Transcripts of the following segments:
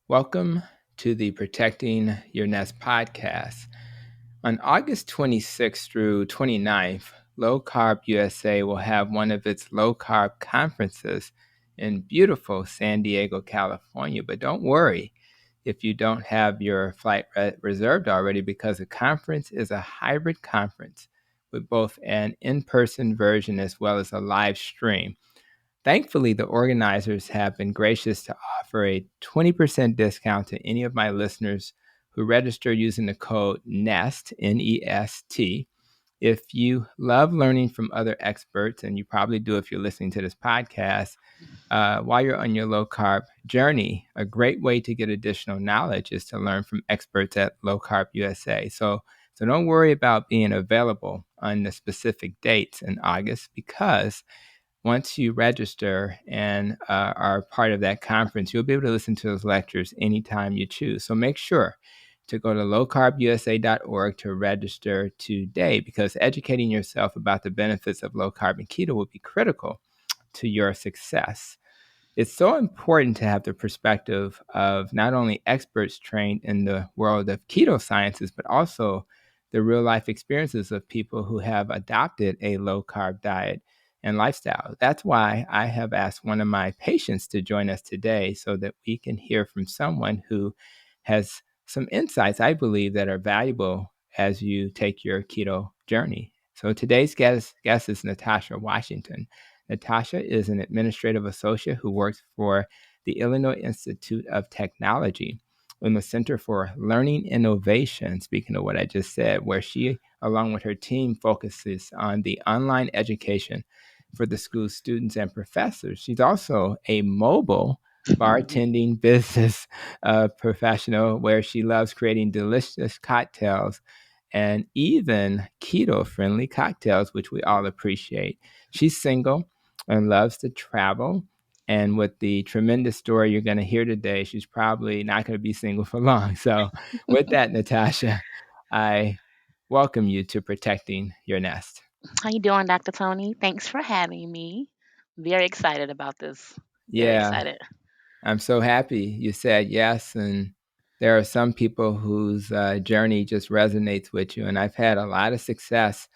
Welcome to the Protecting Your Nest podcast. On August 26th through 29th, Low Carb USA will have one of its low carb conferences in beautiful San Diego, California. But don't worry if you don't have your flight reserved already, because the conference is a hybrid conference with both an in-person version as well as a live stream. Thankfully, the organizers have been gracious to offer a 20% discount to any of my listeners who register using the code NEST, NEST. If you love learning from other experts, and you probably do if you're listening to this podcast, while you're on your low carb journey, a great way to get additional knowledge is to learn from experts at Low Carb USA. So don't worry about being available on the specific dates in August, because once you register and are part of that conference, you'll be able to listen to those lectures anytime you choose. So make sure to go to lowcarbusa.org to register today, because educating yourself about the benefits of low carb and keto will be critical to your success. It's so important to have the perspective of not only experts trained in the world of keto sciences, but also the real life experiences of people who have adopted a low carb diet and lifestyle. That's why I have asked one of my patients to join us today, so that we can hear from someone who has some insights, I believe, that are valuable as you take your keto journey. So today's guest is Natasha Washington. Natasha is an administrative associate who works for the Illinois Institute of Technology in the Center for Learning Innovation, speaking of what I just said, where she, along with her team, focuses on the online education for the school's students and professors. She's also a mobile bartending business professional, where she loves creating delicious cocktails and even keto-friendly cocktails, which we all appreciate. She's single and loves to travel. And with the tremendous story you're going to hear today, she's probably not going to be single for long. So with that, Natasha, I welcome you to Protecting Your Nest. How you doing, Dr. Tony? Thanks for having me. Very excited about this. Very Yeah, excited. I'm so happy you said yes. And there are some people whose journey just resonates with you. And I've had a lot of success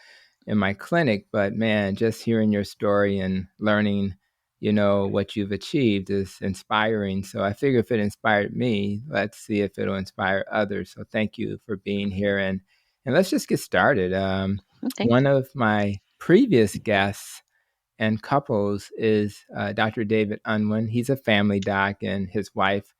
in my clinic, but man, just hearing your story and learning, what you've achieved is inspiring. So I figure if it inspired me, let's see if it'll inspire others. So thank you for being here, and let's just get started. Okay. One of my previous guests and couples is Dr. David Unwin. He's a family doc, and his wife,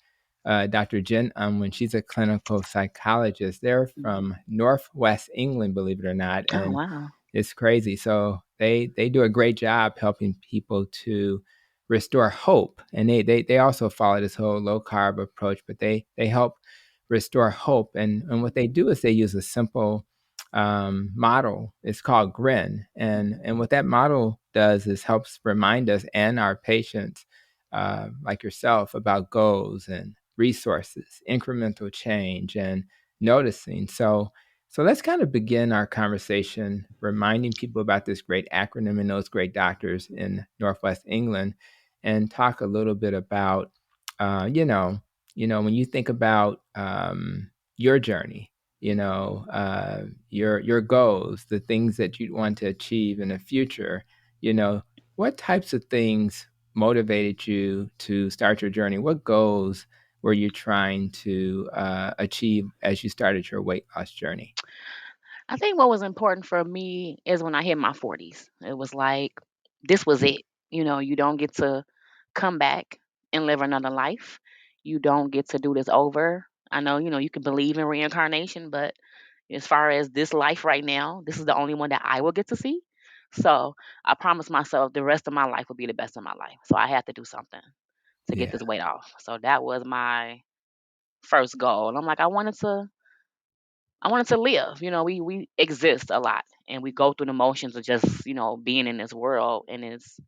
Dr. Jen Unwin, she's a clinical psychologist. They're Mhm. from Northwest England, believe it or not, Oh, and wow. it's crazy. So they do a great job helping people to restore hope, and they also follow this whole low carb approach, but they help restore hope. And what they do is they use a simple model. It's called GRIN, and what that model does is helps remind us and our patients, like yourself, about goals and resources, incremental change, and noticing. So let's kind of begin our conversation reminding people about this great acronym and those great doctors in Northwest England, and talk a little bit about, uh, you know, when you think about your journey, your goals, the things that you want to achieve in the future, you know, what types of things motivated you to start your journey? What goals were you trying to achieve as you started your weight loss journey? I think what was important for me is when I hit my 40s. It was like, this was it. You don't get to come back and live another life. You don't get to do this over. I know, you can believe in reincarnation, but as far as this life right now, this is the only one that I will get to see. So I promised myself the rest of my life will be the best of my life. So I had to do something to get Yeah. this weight off. So that was my first goal. And I'm like, I wanted to live. We exist a lot and we go through the motions of just, being in this world, and it's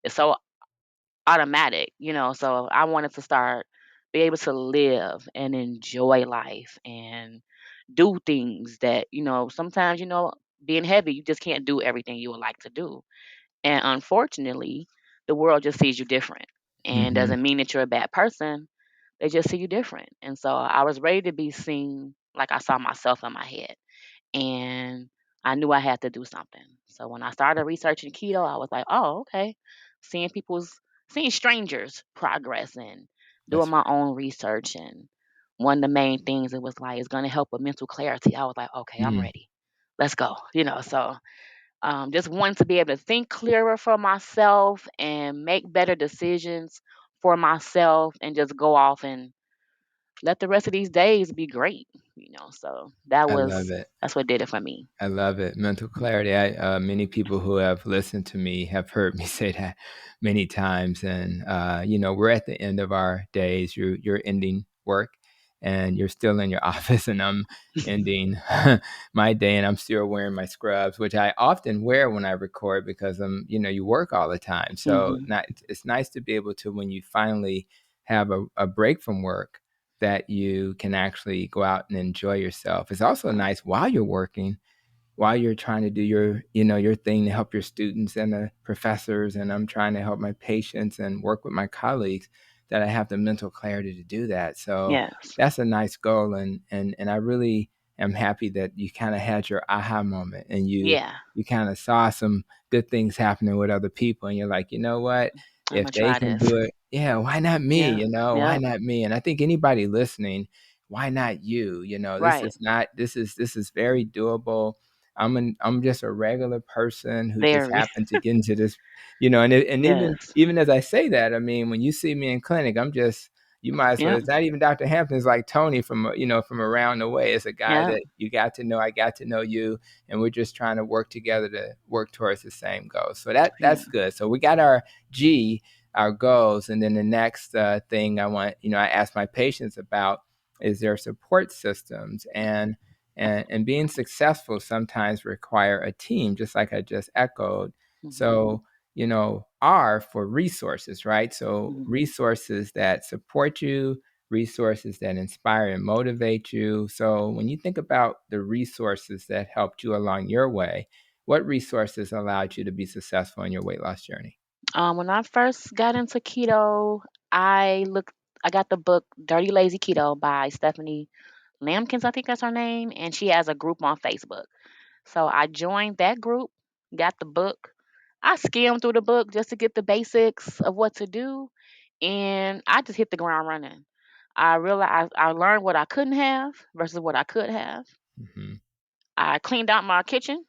so automatic. So I wanted to start be able to live and enjoy life and do things that, sometimes, being heavy, you just can't do everything you would like to do. And unfortunately, the world just sees you different. And Hmm. doesn't mean that you're a bad person, They just see you different. And so I was ready to be seen like I saw myself in my head. And I knew I had to do something. So when I started researching keto, I was like, oh, okay. Seeing seeing strangers progress and doing That's my own research. And one of the main things it was like, it's going to help with mental clarity. I was like, okay, I'm mm, ready. Let's go. So just wanting to be able to think clearer for myself and make better decisions for myself and just go off and let the rest of these days be great. So I love it. that's what did it for me. I love it. Mental clarity. Many people who have listened to me have heard me say that many times. And, we're at the end of our days. You're ending work and you're still in your office, and I'm ending my day, and I'm still wearing my scrubs, which I often wear when I record because you work all the time. So Hmm. it's nice to be able to, when you finally have a break from work, that you can actually go out and enjoy yourself. It's also nice while you're working, while you're trying to do your thing to help your students and the professors, and I'm trying to help my patients and work with my colleagues, that I have the mental clarity to do that. So Yes. that's a nice goal, and I really am happy that you kind of had your aha moment, and you Yeah. you kind of saw some good things happening with other people, and you're like, you know what, I'm if gonna they try can this. do it, yeah, why not me? Yeah. Why Yep. not me? And I think anybody listening, why not you? This Right. is not this is very doable. I'm just a regular person who just Very. happened to get into this, and Yes. even as I say that, I mean, when you see me in clinic, you might as well, Yep. it's not even Dr. Hampton, it's like Tony from around the way. It's a guy Yep. that you got to know, I got to know you, and we're just trying to work together to work towards the same goal. So Yeah. that's good. So we got our G, our goals, and then the next thing I want, I ask my patients about is their support systems, and being successful sometimes require a team, just like I just echoed. Hmm. So, R for resources, right? So Hmm. resources that support you, resources that inspire and motivate you. So when you think about the resources that helped you along your way, what resources allowed you to be successful in your weight loss journey? When I first got into keto, I looked. I got the book "Dirty Lazy Keto" by Stephanie Lambkins, I think that's her name, and she has a group on Facebook. So I joined that group, got the book. I skimmed through the book just to get the basics of what to do, and I just hit the ground running. I realized I learned what I couldn't have versus what I could have. Mm-hmm. I cleaned out my kitchen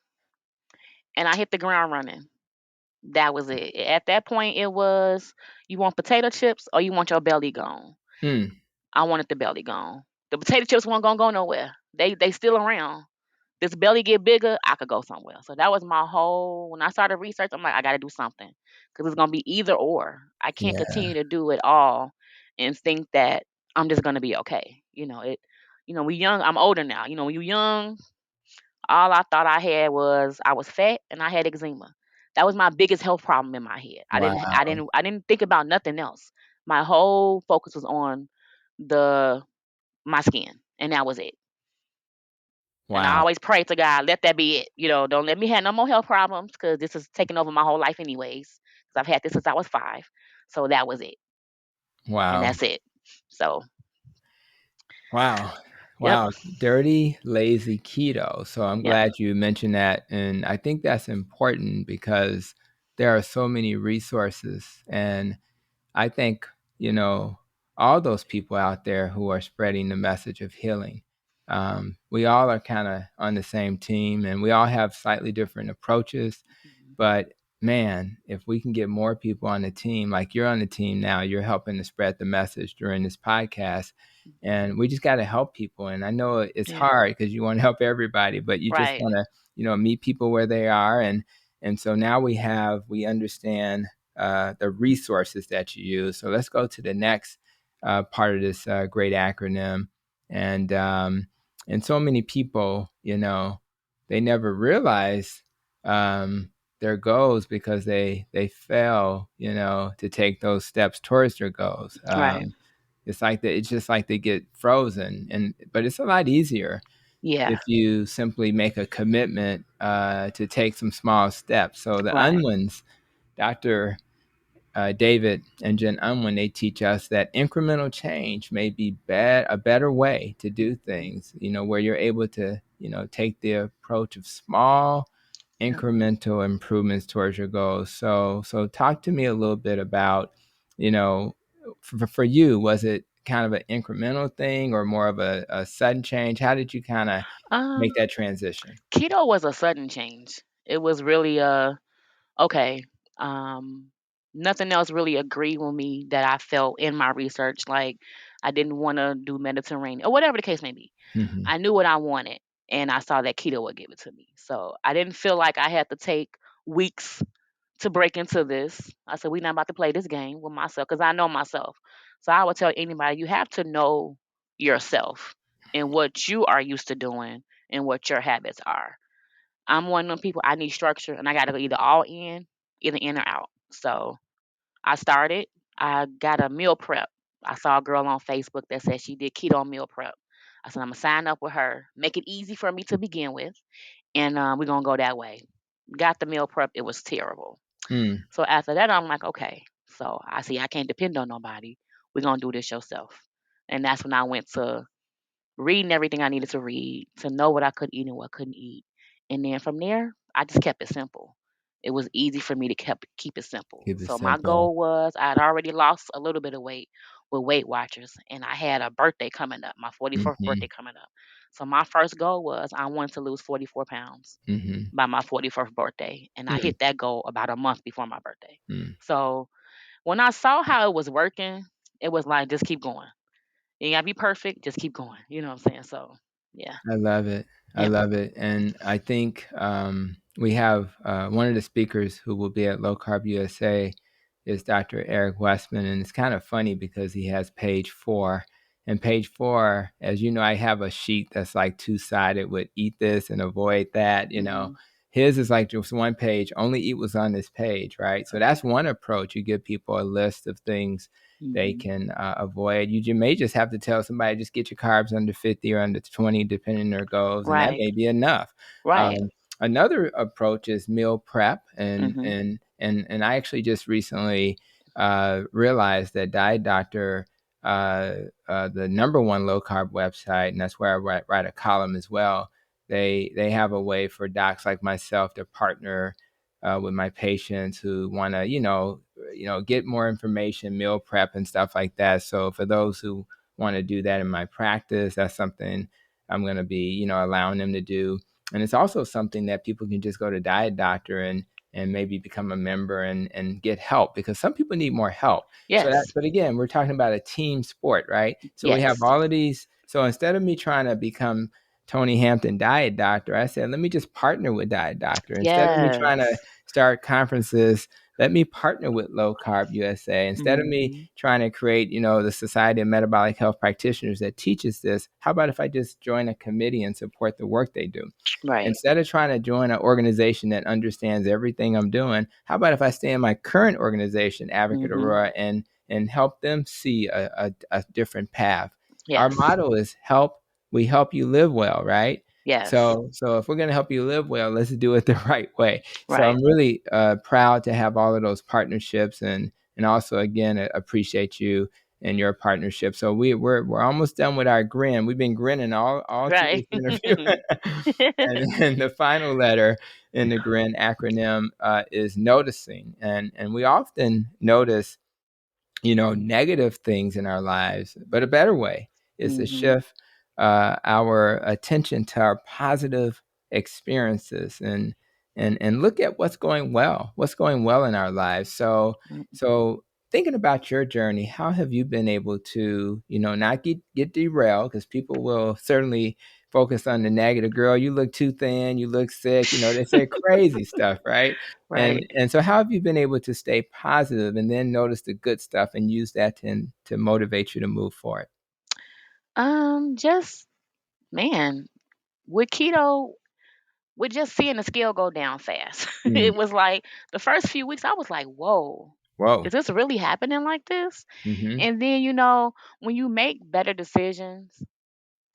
and I hit the ground running. That was it. At that point, it was you want potato chips or you want your belly gone. Hmm. I wanted the belly gone. The potato chips weren't gonna go nowhere. They still around. This belly get bigger, I could go somewhere. So that was my whole. When I started research, I'm like, I got to do something because it's gonna be either or. I can't Yeah. continue to do it all and think that I'm just gonna be okay. It. We young. I'm older now. When you young, all I thought I had was I was fat and I had eczema. That was my biggest health problem in my head. I didn't. I Wow. didn't. I didn't think about nothing else. My whole focus was on the my skin, and that was it. And I Wow. always pray to God, let that be it. Don't let me have no more health problems because this is taking over my whole life, anyways. Because I've had this since I was 5. So that was it. And Wow. that's it. So, Wow. yep. Wow. Dirty, lazy keto. So I'm Yep. glad you mentioned that. And I think that's important because there are so many resources. And I think, you know, all those people out there who are spreading the message of healing, we all are kind of on the same team, and we all have slightly different approaches. Mhm. But man, if we can get more people on the team, like you're on the team now, you're helping to spread the message during this podcast. Mhm. And we just got to help people. And I know it's Yeah. hard because you want to help everybody, but you just Right. want to, meet people where they are. And so now we understand the resources that you use. So let's go to the next part of this great acronym. And so many people, they never realize um, their goals because they fail, to take those steps towards their goals. Right. It's just like they get frozen, but it's a lot easier Yeah. if you simply make a commitment to take some small steps. So the Right. Unwins, Dr. David and Jen Unwin, they teach us that incremental change may be a better way to do Mhm. things, where you're able to, take the approach of small Yep. incremental improvements towards your goals. So talk to me a little bit about, you know, for you, was it kind of an incremental thing or more of a sudden change? How did you kind of make Um, that transition? Keto was a sudden change. It was really okay. Um, Nothing else really agreed with me that I felt in my research. Like I didn't want to do Mediterranean or whatever the case may be. Hmm. I knew what I wanted, and I saw that keto would give it to me. So I didn't feel like I had to take weeks to break into this. I said, we're not about to play this game with myself because I know myself. So I would tell anybody, you have to know yourself and what you are used to doing and what your habits are. I'm one of them people, I need structure and I got to go either in or out. So I started, I got a meal prep. I saw a girl on Facebook that said she did keto meal prep. I said, I'm going to sign up with her, make it easy for me to begin with, and we're going to go that way. Got the meal prep. It was terrible. Mm, So after that, I'm like, okay. So I see I can't depend on nobody. We're gonna do this yourself. And that's when I went to reading everything I needed to read to know what I could eat and what couldn't eat. And then from there, I just kept it simple. It was easy for me to keep it simple. keep it So my simple. goal was I had already lost a little bit of weight with Weight Watchers, and I had a birthday coming up, my 44th birthday Hmm. coming up. So my first goal was I wanted to lose 44 pounds Hmm. by my 41st birthday, and I Mm, hit that goal about a month before my birthday. mm. So when I saw how it was working, it was like just keep going. You ain't gotta be perfect, just keep going. You know what I'm saying? So yeah, I love it. I yeah. love it. And I think we have one of the speakers who will be at Low Carb USA is Dr. Eric Westman. And it's kind of funny because he has page 4. And page 4, as you know, I have a sheet that's like two-sided with eat this and avoid that. Mhm. His is like just one page, only eat what's on this page, right? So Okay. that's one approach. You give people a list of things they Mhm. can avoid. You may just have to tell somebody, just get your carbs under 50 or under 20, depending on their goals, and that Right. may be enough. Right. Um, Another approach is meal prep, and Mhm. and and and I actually just recently realized that Diet Doctor, uh, the number one low carb website, and that's where I write a column as well. They have a way for docs like myself to partner with my patients who want to, get more information, meal prep and stuff like that. So for those who want to do that in my practice, that's something I'm going to be, allowing them to do. And it's also something that people can just go to Diet Doctor and maybe become a member and get help, because some people need more help. Yes. But again, we're talking about a team sport, right? So we have Yes. all of these. So instead of me trying to become Tony Hampton Diet Doctor, I said, let me just partner with Diet Doctor. Instead of me trying to Yes. start conferences, let me partner with Low Carb USA. Instead of me Mhm. trying to create, the Society of Metabolic Health Practitioners that teaches this, how about if I just join a committee and support the work they do? Right. Instead of trying to join an organization that understands everything I'm doing, how about if I stay in my current organization, Advocate Mhm. Aurora, and help them see a different path? Our Yes. motto is we help you live well, right? Yes. So if we're going to help you live well, let's do it the right way. So Right. I'm really proud to have all of those partnerships, and also again appreciate you and your partnership. So we're almost done with our grin. We've been grinning all through Right. this interview. And then the final letter in the GRIN acronym is noticing. And we often notice, negative things in our lives, but a better way is to Mhm. shift our attention to our positive experiences and look at what's going well in our lives. So thinking about your journey, how have you been able to, not get derailed, because people will certainly focus on the negative. Girl, you look too thin, you look sick, they say crazy stuff, right? And Right. and so how have you been able to stay positive and then notice the good stuff and use that to motivate you to move forward? Just man, with keto, with just seeing the scale go down fast. Mm. It was like the first few weeks I was like, "Whoa, Whoa. is this really happening like this?" Mhm. And then, when you make better decisions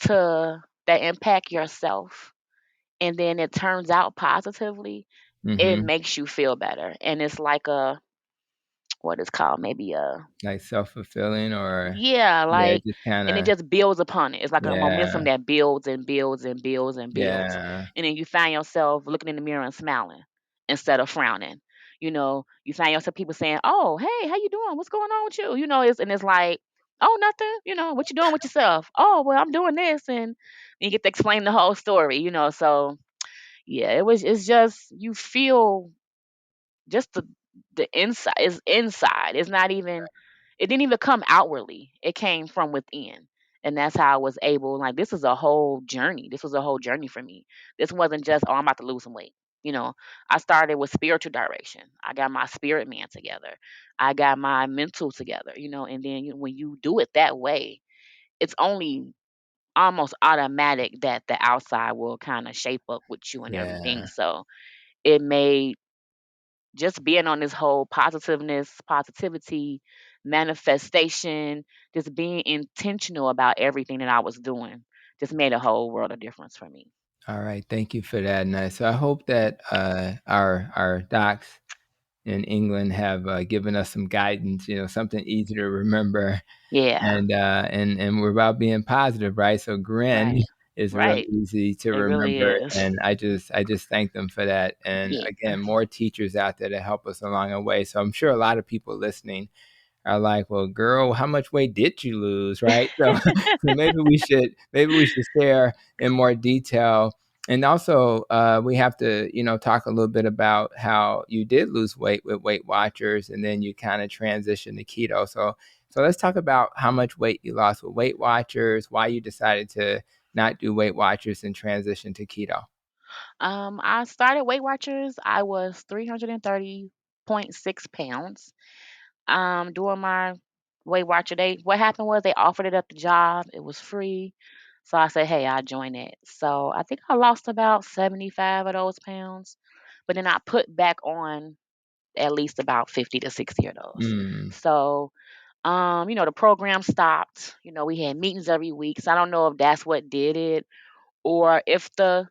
to that impact yourself and then it turns out positively, it Mhm. makes you feel better. And it's like what is called maybe like self-fulfilling, or yeah, yeah, like, just and it kinda, just builds upon it. It's like a momentum yeah, that builds and builds and builds and builds. yeah, And then you find yourself looking in the mirror and smiling instead of frowning. You find yourself people saying, "Oh, hey, how you doing? What's going on with you?" It's like, "Oh, nothing." What you doing with yourself? "Oh, well, I'm doing this," and you get to explain the whole story. So yeah, it's just you feel just the inside is inside. It's not even it didn't even come outwardly. It came from within. And that's how I was able, like, this is a whole journey. This was a whole journey for me. This wasn't just, oh, I'm about to lose some weight. I started with spiritual direction. I got my spirit man together. I got my mental together, and then when you do it that way, it's only almost automatic that the outside will kind of shape up with you and everything. yeah. So it made just being on this whole positiveness, positivity, manifestation, just being intentional about everything that I was doing just made a whole world of difference for me. All right, thank you for that, Nice. So I hope that our docs in England have given us some guidance, something easy to remember, Yeah, and we're about being positive, right? So GRIN right. is real Right. easy to It really remember, is. and I just thank them for that. And Yeah. again, more teachers out there to help us along the way. So I'm sure a lot of people listening are like, "Well, girl, how much weight did you lose?" Right? So, so maybe we should share in more detail. And also, we have to, talk a little bit about how you did lose weight with Weight Watchers, and then you kind of transitioned to keto. So let's talk about how much weight you lost with Weight Watchers, why you decided to not do Weight Watchers and transition to keto. I started Weight Watchers. I was 330.6 pounds. Doing my Weight Watcher, what happened was they offered it at the job. It was free. So I said, hey, I'll join it. So I think I lost about 75 of those pounds. But then I put back on at least about 50 to 60 of those. Mm, So, the program stopped. We had meetings every week. So I don't know if that's what did it, or if the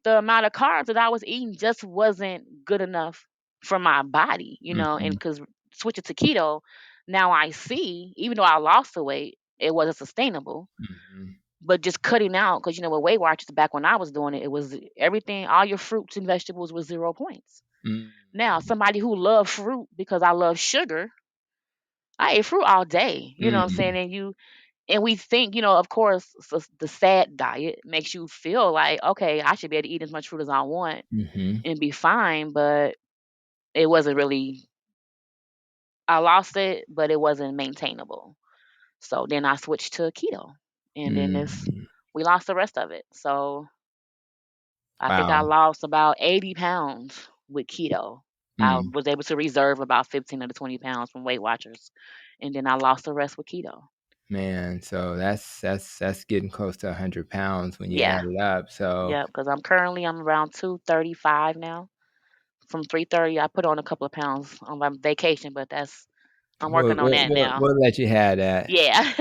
amount of carbs that I was eating just wasn't good enough for my body, and mhm, because switching to keto, now I see, even though I lost the weight, it wasn't sustainable. mhm, But just cutting out, because with Weight Watchers back when I was doing it, it was everything, all your fruits and vegetables was 0 points. mm, Now, somebody who loves fruit because I love sugar, I ate fruit all day. You know what I'm saying? mm, And we think, of course, the sad diet makes you feel like, okay, I should be able to eat as much fruit as I want mhm, and be fine, but it wasn't really. I lost it, but it wasn't maintainable. So then I switched to keto, and then mm. we lost the rest of it. So I think I Wow. lost about 80 pounds with keto. I Mm. was able to reserve about 15 of the 20 pounds from Weight Watchers, and then I lost the rest with keto. Man, so that's getting close to 100 pounds when you add Yeah, it up. So yeah, because I'm around 235 now. From 330, I put on a couple of pounds on my vacation, but I'm we'll working on we'll that we'll, now. we'll let you have that. Yeah.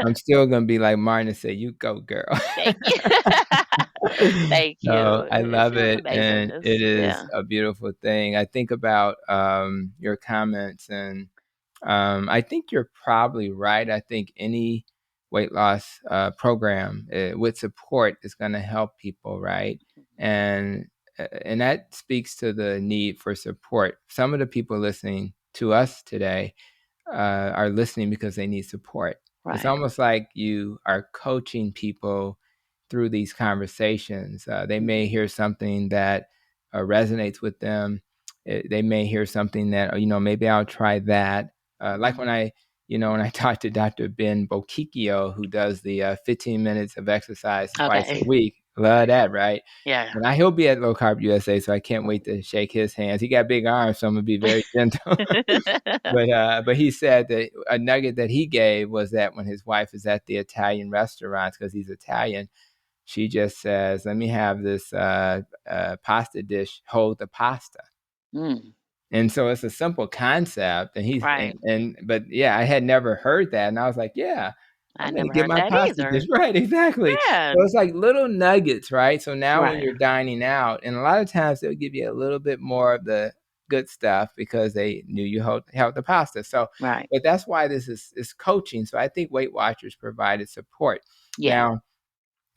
I'm still gonna be like Martin and say, "You go, girl." Thank you. Thank No, you. I It love feels it, amazing. and Just it is yeah. a beautiful thing. I think about your comments, and I think you're probably right. I think any weight loss program with support is going to help people, right? And that speaks to the need for support. Some of the people listening to us today are listening because they need support. It's Right. almost like you are coaching people through these conversations. They may Mhm. hear something that resonates with them. They may hear something that, maybe I'll try that. Like when Mhm. I talked to Dr. Ben Bokikio, who does the 15 minutes of exercise twice a Okay. week. Love Right. that, right? Yeah. And he'll be at Low Carb USA, so I can't wait to shake his hands. He got big arms, so I'm gonna be very gentle. But he said that a nugget that he gave was that when his wife is at the Italian restaurants, because he's Italian, she just says, "Let me have this pasta dish. Hold the pasta." Mm. And so it's a simple concept, and he's Right. but yeah, I had never heard that, and I was like, yeah, I I'm gonna never get heard my that pasta dish either. right, exactly. Yeah. So it's like little nuggets, right? So now when Right. you're dining out, and a lot of times they'll give you a little bit more of the good stuff because they knew you held the pasta. So, Right. but that's why this is coaching. So I think Weight Watchers provided support. Yeah. Now,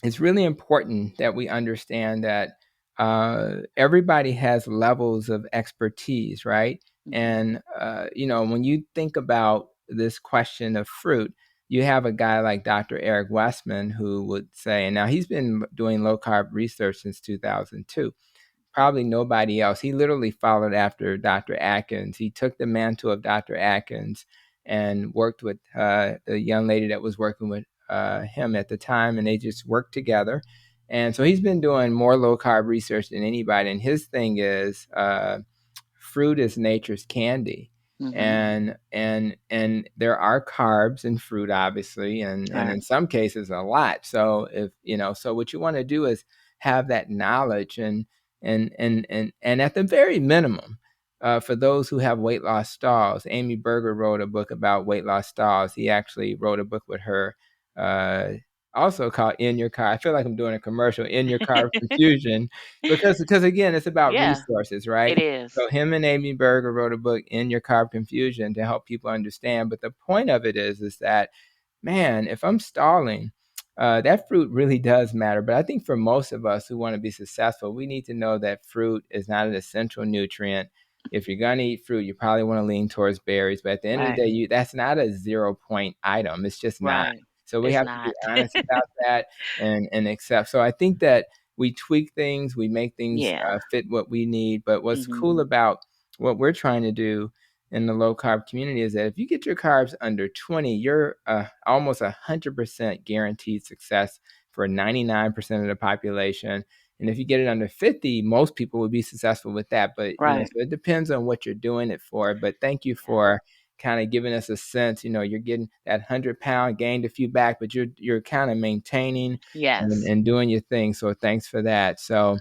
it's really important that we understand that everybody has levels of expertise, right? Hmm. And when you think about this question of fruit, you have a guy like Dr. Eric Westman who would say, and now he's been doing low carb research since 2002. Probably nobody else. He literally followed after Dr. Atkins. He took the mantle of Dr. Atkins and worked with the young lady that was working with him at the time, and they just worked together. And so he's been doing more low carb research than anybody. And his thing is fruit is nature's candy. Hmm. And there are carbs in fruit, obviously, and Right. in some cases a lot. So so what you want to do is have that knowledge and at the very minimum, for those who have weight loss stalls. Amy Berger wrote a book about weight loss stalls. He actually wrote a book with her, uh, also called In Your Car. I feel like I'm doing a commercial, In Your Car of Confusion, because again, it's about Yeah, resources, it right? is. So him and Amy Berger wrote a book, In Your Carb Confusion, to help people understand. But the point of it is that, man, if I'm stalling, that fruit really does matter. But I think for most of us who want to be successful, we need to know that fruit is not an essential nutrient. If you're going to eat fruit, you probably want to lean towards berries. But at the end of the Right. day, that's not a 0 point item. It's just not. Right. So we It's have to be not. honest about that and accept. So I think that we tweak things, we make things Yeah. fit what we need. But what's Hmm. cool about what we're trying to do in the low carb community is that if you get your carbs under 20, you're almost 100% guaranteed success for 99% of the population. And if you get it under 50, most people would be successful with that. But Right. so it depends on what you're doing it for. But thank you Yeah. for kind of giving us a sense. You're getting that 100 pound, gained a few back, but you're kind of maintaining Yes. and doing your thing. So thanks for that. So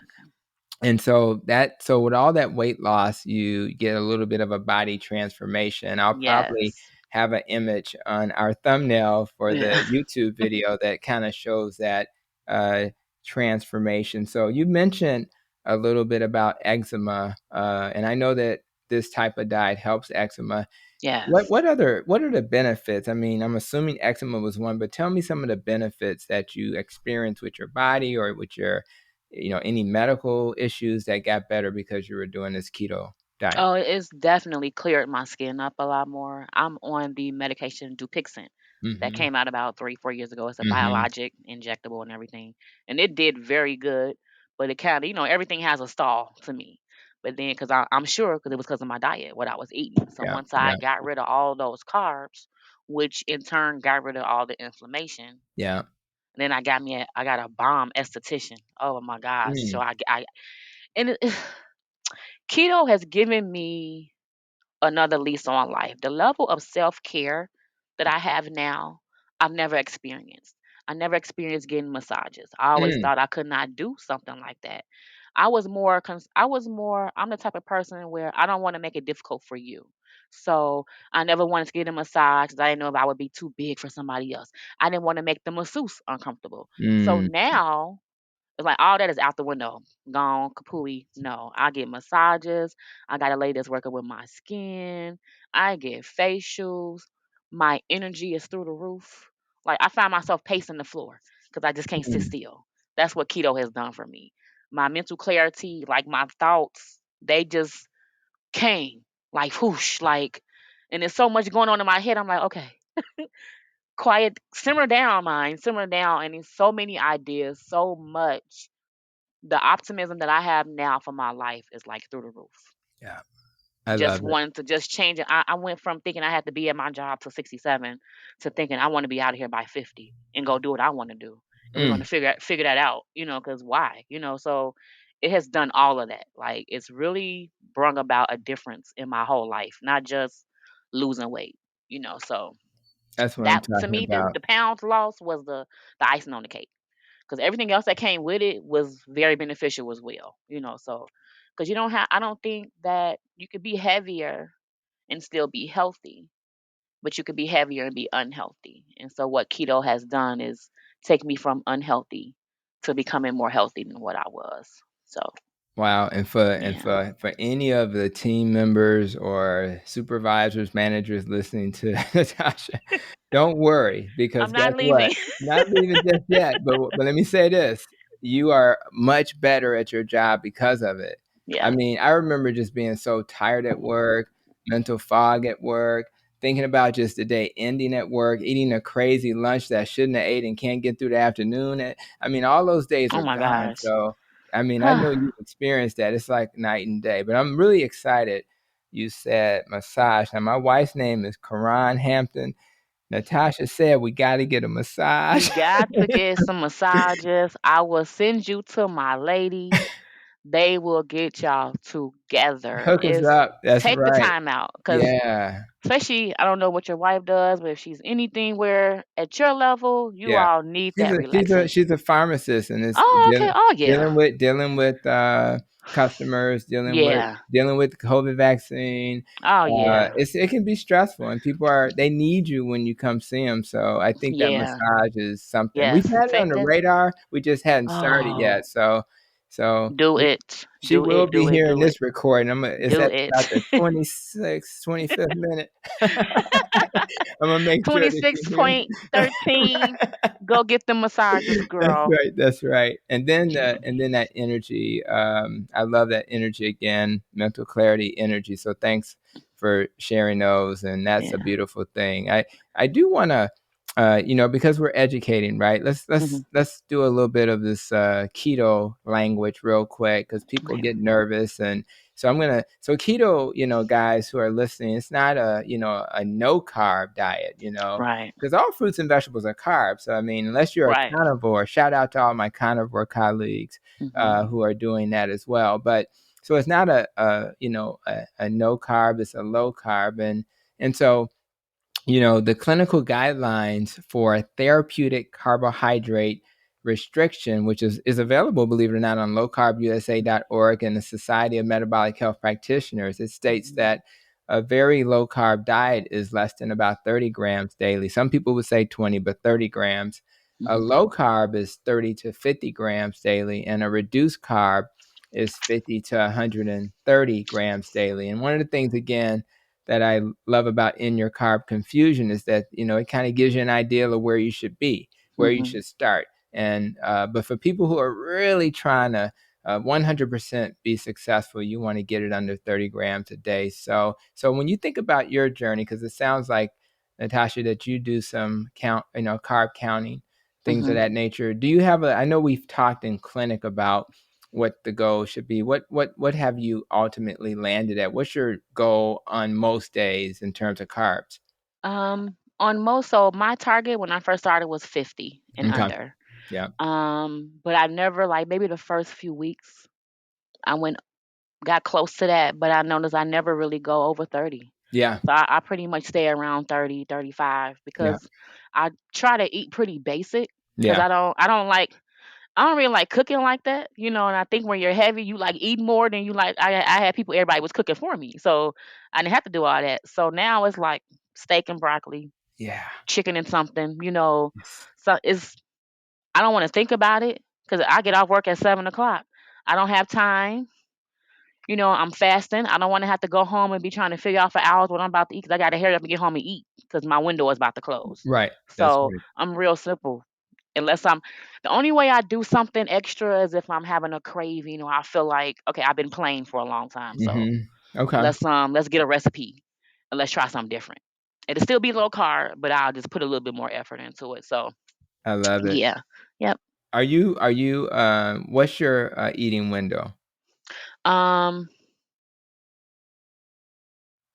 with all that weight loss, you get a little bit of a body transformation. I'll probably Yes. have an image on our thumbnail for Yeah. the YouTube video that kind of shows that uh, transformation. So you mentioned a little bit about eczema, and I know that this type of diet helps eczema. What Yes. what are the benefits? I mean, I'm assuming eczema was one, but tell me some of the benefits that you experience with your body or with your, any medical issues that got better because you were doing this keto diet. Oh, it's definitely cleared my skin up a lot more. I'm on the medication Dupixent that Mhm. came out about 3, 4 years ago. It's a Mhm. biologic, injectable, and everything, and it did very good. But it kind of, everything has a stall to me. But then, because I'm sure, because it was because of my diet, what I was eating. So Yeah. once I Yeah. got rid of all those carbs, which in turn got rid of all the inflammation, Yeah. then I got a bomb esthetician. Oh my gosh! So Mm. I and keto has given me another lease on life. The level of self care that I have now, I've never experienced. I never experienced getting massages. I always Mm. thought I could not do something like that. I'm the type of person where I don't want to make it difficult for you. So I never wanted to get a massage 'cause I didn't know if I would be too big for somebody else. I didn't want to make the masseuse uncomfortable. So Mm. now it's like all that is out the window, gone, kapooey. No, I get massages. I got a lady that's working with my skin. I get facials. My energy is through the roof. Like I find myself pacing the floor because I just can't sit Mm. still. That's what keto has done for me. My mental clarity, like my thoughts, they just came like whoosh, like, and there's so much going on in my head. I'm like, okay, quiet, simmer down, mind, simmer down. And there's so many ideas, so much. The optimism that I have now for my life is like through the roof. Yeah. I Just love it. wanting to just change it. I went from thinking I had to be at my job till 67 to thinking I want to be out of here by 50 and go do what I want to do. And we're going Mm. to figure that out, because why? So it has done all of that. Like it's really brung about a difference in my whole life, not just losing weight. So That's what I'm that to talking me, the, about. the pounds lost was the icing on the cake because everything else that came with it was very beneficial as well. So because you don't have, I don't think that you could be heavier and still be healthy, but you could be heavier and be unhealthy. And so what keto has done is take me from unhealthy to becoming more healthy than what I was. So Wow, and for Yeah. for any of the team members or supervisors, managers listening to Natasha, don't worry because I'm guess not what? leaving. Not leaving just yet, but let me say this: you are much better at your job because of it. I Yeah. mean, I remember just being so tired at work, mental fog at work, thinking about just the day ending at work, eating a crazy lunch that I shouldn't have ate and can't get through the afternoon. I mean, all those days Oh are my gone. gosh. So I mean, I know you've experienced that. It's like night and day, but I'm really excited. You said massage. Now, my wife's name is Karan Hampton. Natasha said we got to get a You massage. got to get some massages. I will send you to my ladies. They will get y'all together. Hook us It's up. That's take the right. time out because Yeah. especially I don't know what your wife does, but if she's anything where at your level, you Yeah. all need that She's relaxation. a pharmacist and it's Oh, okay. Oh yeah. dealing with customers, Yeah. dealing with COVID vaccine. Oh yeah. It can be stressful and they need you when you come see them. So I think that Yeah. massage is something we've Yes. had it on Take the that. radar. We just hadn't started Oh, yet. So do it. she Do will it. be Do it. hearing Do it. this recording. It's Do at it. about the 26th, 25th minute. I'm gonna make sure that she hears. 26.13. Go get the massages, That's girl. right. That's right. And then that energy. I love that energy again. Mental clarity, energy. So thanks for sharing those. And that's a Yeah. beautiful thing. I do want to, because we're educating, right? Hmm. Let's do a little bit of this keto language real quick because people Okay. get nervous and. So so keto, guys who are listening, it's not a no carb diet, Right. because all fruits and vegetables are carbs. So I mean, unless you're a Right. carnivore, shout out to all my carnivore colleagues Hmm. who are doing that as well. But so it's not a no carb; it's a low carb, and so the clinical guidelines for therapeutic carbohydrate restriction, which is available, believe it or not, on lowcarbusa.org and the Society of Metabolic Health Practitioners. It states Hmm. that a very low carb diet is less than about 30 grams daily. Some people would say 20, but 30 grams. A Hmm. low carb is 30 to 50 grams daily, and a reduced carb is 50 to 130 grams daily. And one of the things, again, that I love about In Your Carb Confusion is that it kind of gives you an idea of where you should be, where you Hmm. should start. And but for people who are really trying to 100% be successful, you want to get it under 30 grams a day. So when you think about your journey, because it sounds like, Natasha, that you do some carb counting, things of Hmm. that nature. Do you have I know we've talked in clinic about what the goal should be. What have you ultimately landed at? What's your goal on most days in terms of carbs? On most, so my target when I first started was 50 and Okay. under. Yeah. But I never like maybe the first few weeks I got close to that, but I noticed I never really go over 30. Yeah. So I pretty much stay around 30, 35 Yeah. because I try to eat pretty basic because Yeah. I don't really like cooking like that, and I think when you're heavy, you like eat more than you like. I had people, everybody was cooking for me. So I didn't have to do all that. So now it's like steak and broccoli, Yeah. chicken and something. Yes. So I don't want to think about it because I get off work at 7 o'clock. I don't have time. I'm fasting. I don't want to have to go home and be trying to figure out for hours what I'm about to eat because I got to hurry up and get home and eat because my window is about to close. Right. That's So right. I'm real simple. Unless the only way I do something extra is if I'm having a craving or I feel like, okay, I've been playing for a long time. So Okay. let's get a recipe and let's try something different. It'll still be low carb, but I'll just put a little bit more effort into it. So I love it. yeah. Yep. Are you what's your eating window? Um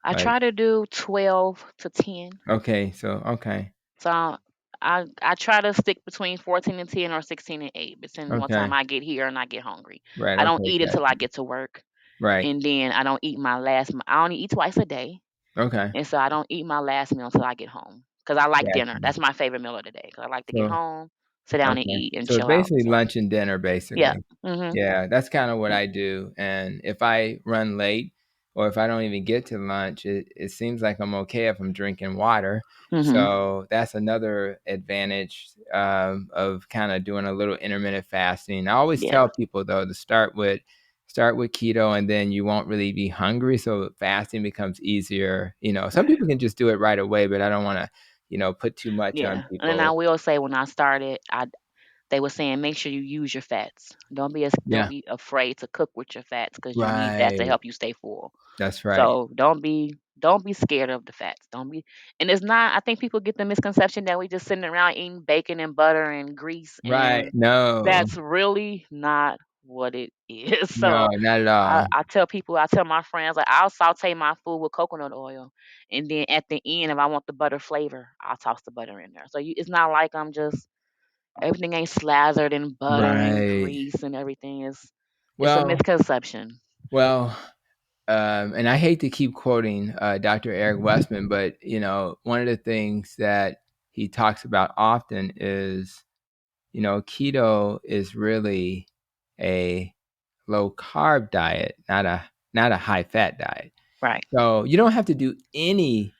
I Like, try to do 12 to 10. okay, so okay. So I try to stick between 14 and 10 or 16 and 8, depending on what time Okay. I get here and I get hungry. Right, I don't okay, eat until I gotcha. get to work, Right. and then I don't eat I only eat twice a day, Okay. and so I don't eat my last meal until I get home because I like dinner. Gotcha. That's my favorite meal of the day because I like to get So home, sit down and okay. eat and So it's chill out. basically So lunch and dinner, yeah. basically. Mhm. Yeah, that's kind of what Yep. I do. And if I run late or if I don't even get to lunch, it seems like I'm okay if I'm drinking water. Mhm. So that's another advantage of kind of doing a little intermittent fasting. I always Yeah. tell people though to start with keto, and then you won't really be hungry. So fasting becomes easier. Some people can just do it right away, but I don't want to, put too much on Yeah. And then I people. will say when I started, they were saying make sure you use your fats. Don't Yeah. be afraid to cook with your fats because you need that to Right. help you stay full. That's right. So don't be scared of the fats. Don't be and it's not I think people get the misconception that we just sitting around eating bacon and butter and grease Right. and No, that's really not what it is. no, So not at all. I tell my friends like I'll saute my food with coconut oil and then at the end if I want the butter flavor, I'll toss the butter in there. So it's not like I'm just everything ain't slathered in butter and Right. grease and everything is it's a Well, misconception. well, and I hate to keep quoting Dr. Eric Westman, but one of the things that he talks about often is, keto is really a low carb diet, not a high fat diet. Right. So you don't have to do any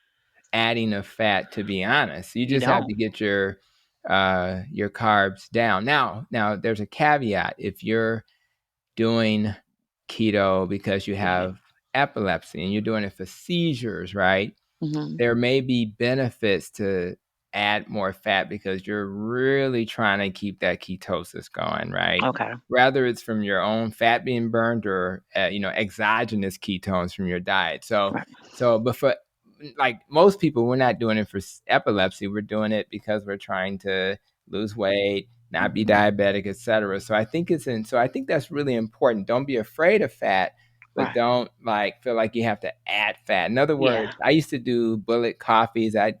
adding of fat, to be honest. You You just have to don't. get your carbs down. Now there's a caveat. If you're doing keto because you Right. have epilepsy and you're doing it for seizures, right? Mhm. There may be benefits to add more fat because you're really trying to keep that ketosis going, right? Okay. Whether it's from your own fat being burned or exogenous ketones from your diet. So, Right. but for like most people, we're not doing it for epilepsy. We're doing it because we're trying to lose weight, not be diabetic, etc. So I think that's really important. Don't be afraid of fat, but Right. don't feel like you have to add fat. In other Yeah. words, I used to do bullet coffees. And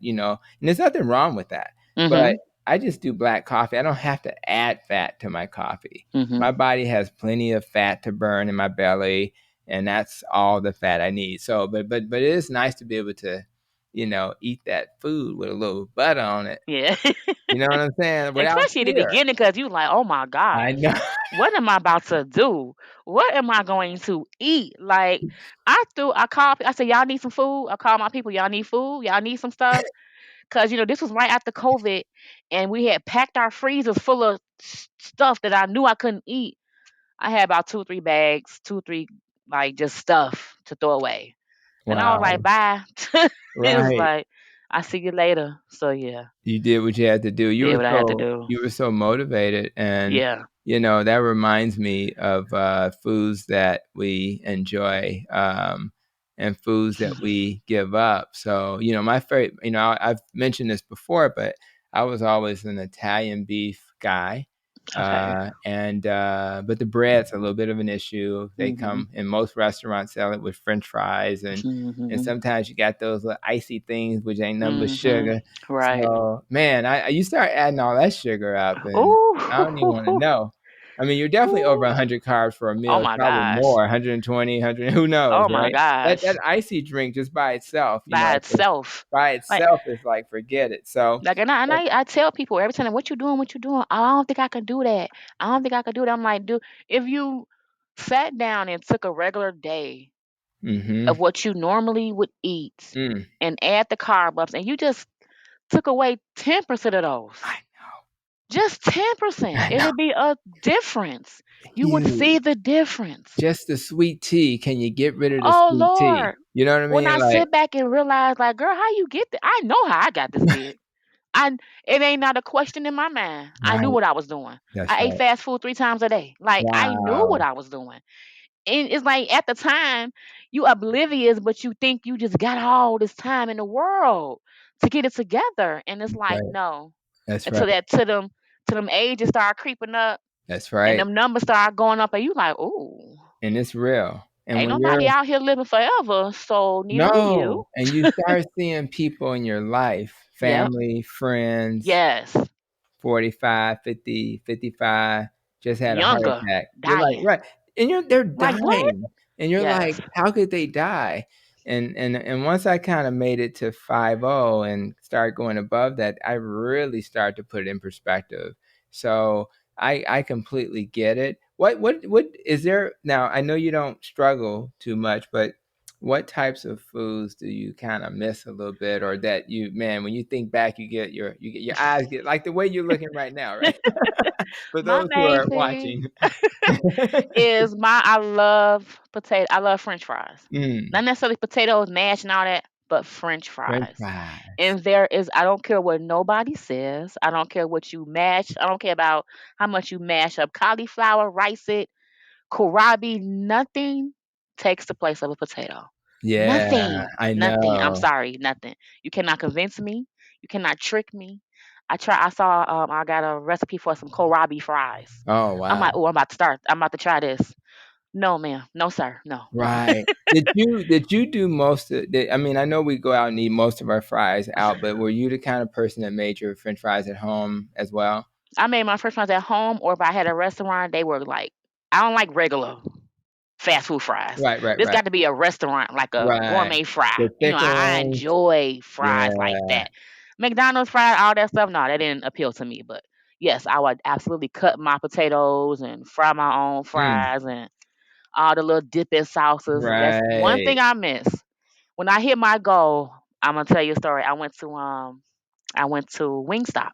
there's nothing wrong with that. But Mhm. I just do black coffee. I don't have to add fat to my coffee. Mhm. My body has plenty of fat to burn in my belly, and that's all the fat I need. So, but it is nice to be able to, eat that food with a little butter on it. Yeah. You know what I'm saying? Without Especially at the fear. beginning, because you like, oh my I gosh, know. what am I about to do? What am I going to eat? Like, I called, I said, y'all need some food. I called my people, y'all need food, y'all need some stuff. Because, this was right after COVID, and we had packed our freezers full of stuff that I knew I couldn't eat. I had about 2, 3 bags, 2, 3, like just stuff to throw away. And I was like, Wow. bye. It was Right. like, I see you later. So, yeah, You did what you had to do. You did were what I had to so do. you were so motivated, and Yeah. that reminds me of foods that we enjoy, and foods that we give up. So my favorite. I've mentioned this before, but I was always an Italian beef guy, Okay. and but the bread's a little bit of an issue. They Mhm. come in most restaurants sell it with French fries, and Mhm. sometimes you got those little icy things which ain't nothing but Mhm. sugar. Right. So, man, you start adding all that sugar up, and I don't even want to Ooh. know. I mean, you're definitely over Ooh. 100 carbs for a Oh meal, my probably gosh. more, 120, 100, who knows, Oh my right? That gosh. icy drink just by itself, By itself. by Like itself is like, forget it. So, I tell people every time, what you doing? What you doing? I don't think I can do that. I don't think I could do that. I'm like, dude, if you sat down and took a regular day mm-hmm, of what you normally would eat mm, and add the carb ups and you just took away 10% of those. I, Just 10%. I know, It'd be a difference. You would see huge. the difference. Just the sweet tea. Can you get rid of the Oh sweet tea? Lord. You know what I When mean? I Like, sit back and realize, like, girl, how you get I know how I got this big. I It ain't not a question in my mind. I knew right. what I was doing. That's I ate right. fast food 3 times a day. Like I knew what Wow. I was doing. And it's like at the time you oblivious, but you think you just got all this time in the world to get it together. And it's That's like, right. no. That's right. Until that to them ages start creeping up That's and right. them numbers start going up and you like, ooh, And it's real. And ain't when you're nobody out here living forever, so neither are you. no, and you start seeing people in your life, Yep. family, friends, Yes. 45, 50, 55, just had a heart Younger. attack. You're like, Dying. right. And they're Like what? dying. And you're like, Yes. how could they die? And once I kind of made it to 50 and start going above that, I really start to put it in perspective. So I completely get it. What is there now? I know you don't struggle too much, but what types of foods do you kind of miss a little bit, or that you, man, when you think back, you get your eyes get like the way you're looking right now, right? For My those who main are thing watching. is I love potato. I love French fries. Mm, Not necessarily potatoes, mash, and all that, but French French fries. fries. And there is, I don't care what nobody says. I don't care what you mash. I don't care about how much you mash up cauliflower, rice it, kohlrabi. Nothing takes the place of a potato. Yeah, Nothing. I Nothing. I'm know. sorry. Nothing. You cannot convince me. You cannot trick me. I saw. I got a recipe for some kohlrabi fries. Oh, I'm wow. like, oh, I'm about to start. I'm about to try this. No, ma'am. No, sir. No. Right. Did you do most of the, I mean, I know we go out and eat most of our fries out, but were you the kind of person that made your French fries at home as well? I made my first ones at home, or if I had a restaurant, they were like, I don't like regular fast food fries. Right, right, This right. got to be a restaurant, like a Right. gourmet fry. The thicker I ones. enjoy fries like Yeah. that. McDonald's fries, all that stuff, no, that didn't appeal to me. But yes, I would absolutely cut my potatoes and fry my own Mm, fries and all the little dipping sauces. That's one right. thing I miss. When I hit my goal, I'm gonna tell you a story. I went to Wingstop.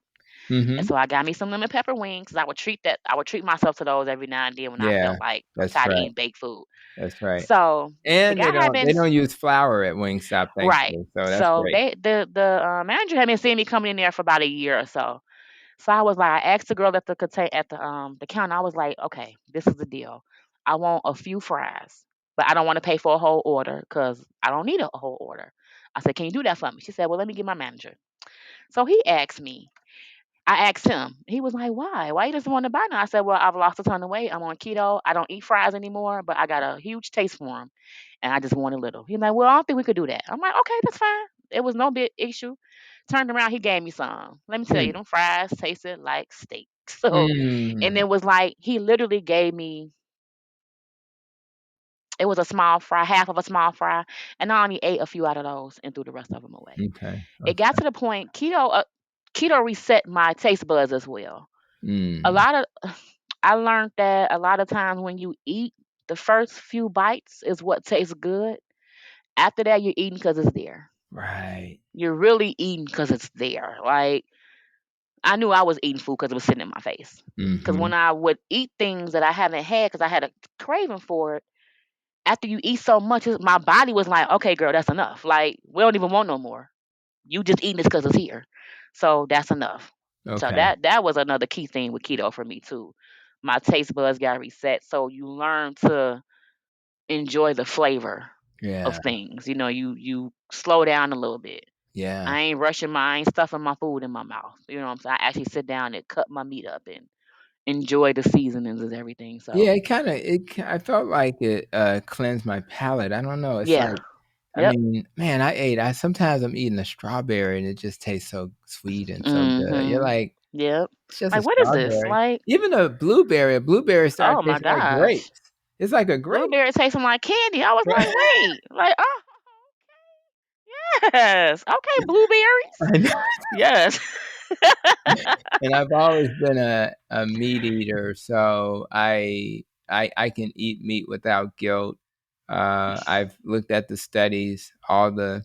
And Mhm. so I got me some lemon pepper wings 'cause I would treat myself to those every now and then when I Yeah. felt like I'm That's tired of right. eating baked food. That's right. So the And guy had they been don't use flour at Wingstop, right. thankfully, so that's So great. the manager had been seeing me coming in there for about a year or so. So I was like, I asked the girl at the counter. I was like, okay, this is the deal. I want a few fries, but I don't want to pay for a whole order because I don't need a whole order. I said, can you do that for me? She said, well, let me get my manager. So he asked me, I asked him. He was like, "Why? Why you doesn't want to buy none?" I said, "Well, I've lost a ton of weight. I'm on keto. I don't eat fries anymore, but I got a huge taste for them, and I just want a little." He's like, "Well, I don't think we could do that." I'm like, "Okay, that's fine." It was no big issue. Turned around, he gave me some. Let me tell you, Mm. them fries tasted like steak. So, and Mm. it was like he literally gave me. It was a small fry, half of a small fry, and I only ate a few out of those and threw the rest of them away. Okay. It got Okay. to the point keto reset my taste buds as well. A Mm. lot of I learned that a lot of times when you eat, the first few bites is what tastes good. After that, you're eating because it's there. Right. You're really eating because it's there. Like I knew I was eating food because it was sitting in my face. Because Mhm. when I would eat things that I haven't had because I had a craving for it, after you eat so much, my body was like, "Okay, girl, that's enough. Like we don't even want no more. You just eating this because it's here. So that's enough." So Okay. that was another key thing with keto for me too. My taste buds got reset, so you learn to enjoy the flavor of Yeah. things. You slow down a little bit. Yeah. I ain't rushing I ain't stuffing my food in my mouth. You know what I'm saying? I actually sit down and cut my meat up and enjoy the seasonings and everything. Yeah, So I felt like it, cleansed my palate. I don't know, it's yeah, like, I yep, mean, man, I sometimes I'm eating a strawberry and it just tastes so sweet and so good. You're mhm, like, yep. "It's just a Like what is this? strawberry." Like Even a blueberry started oh my tasting like gosh, grapes. It's like a grape. blueberry tasting like candy. I was like, wait, like oh yes, okay, blueberries, I know. yes, And I've always been a meat eater, so I can eat meat without guilt. I've looked at the studies, all the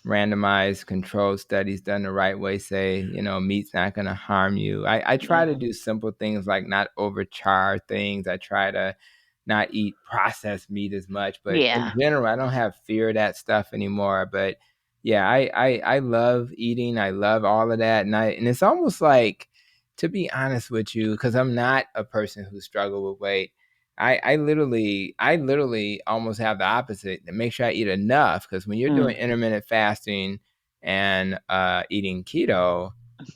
randomized controlled studies done the right way say, meat's not going to harm you. I try to yeah, do simple things like not overchar things. I try to not eat processed meat as much, but in yeah, general, I don't have fear of that stuff anymore. But yeah, I love eating. I love all of that, and it's almost like, to be honest with you, because I'm not a person who struggled with weight. I literally almost have the opposite. To make sure I eat enough, because when you're doing mm, intermittent fasting and eating keto,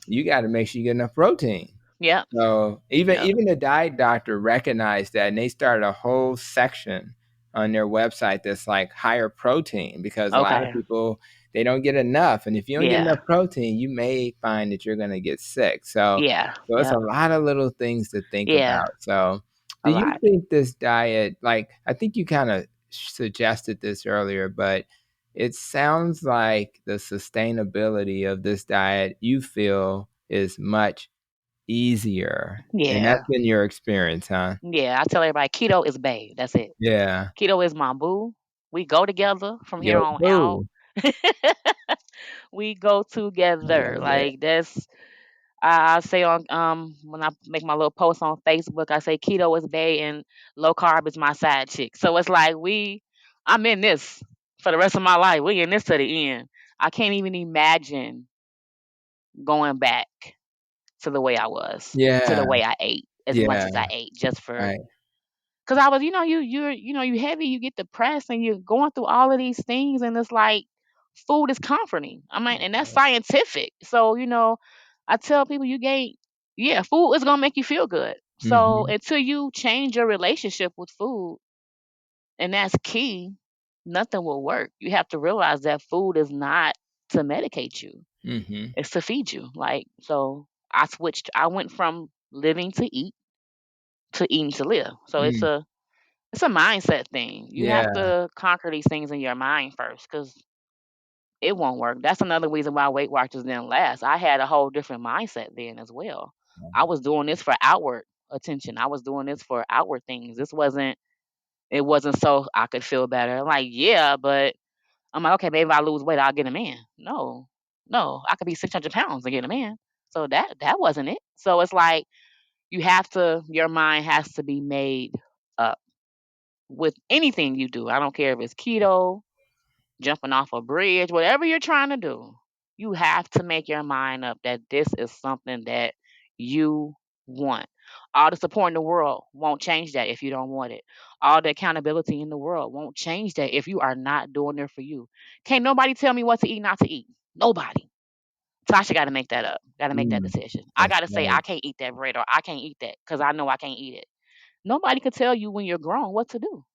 you got to make sure you get enough protein. yep, So even yep, even the diet doctor recognized that, and they started a whole section on their website that's like higher protein, because a lot of okay, people, they don't get enough, and if you don't get yeah, enough protein, you may find that you're going to get sick. So yeah, so it's a yep, lot of little things to think yeah, about. So a do you lot, think this diet, like, I think you kind of suggested this earlier, but it sounds like the sustainability of this diet you feel is much easier, and that's yeah, been your experience, huh? yeah. I tell everybody keto is bae. That's it. Yeah. Keto is my boo. We go together from here Yo, on out. boo. We go I together. love it. Like that's I say on when I make my little post on Facebook, I say keto is bae and low carb is my side chick. So it's like I'm in this for the rest of my life. We in this to the end. I can't even imagine going back to the way I was, to the Yeah, way I ate, as much yeah, as I ate, just for right. because I was, you heavy, you get depressed, and you're going through all of these things, and it's like food is comforting. I mean, and that's scientific. So I tell people yeah, food is gonna make you feel good. So Mhm, until you change your relationship with food, and that's key, nothing will work. You have to realize that food is not to medicate you; mhm, it's to feed you. Like so, I switched. I went from living to eat to eating to live. So mm, it's a mindset thing. You have yeah, to conquer these things in your mind first because it won't work. That's another reason why Weight Watchers didn't last. I had a whole different mindset then as well. I was doing this for outward attention. I was doing this for outward things. It wasn't so I could feel better. I'm like, yeah, but I'm like, okay, maybe if I lose weight, I'll get a man. No, no, I could be 600 pounds and get a man. So that wasn't it. So it's like your mind has to be made up with anything you do. I don't care if it's keto, jumping off a bridge, whatever you're trying to do. You have to make your mind up that this is something that you want. All the support in the world won't change that if you don't want it. All the accountability in the world won't change that if you are not doing it for you. Can't nobody tell me what to eat, not to eat. Nobody. Tasha got to make that up. Got to make that mm, decision. I that's got to say right. I can't eat that bread or I can't eat that because I know I can't eat it. Nobody could tell you when you're grown what to do.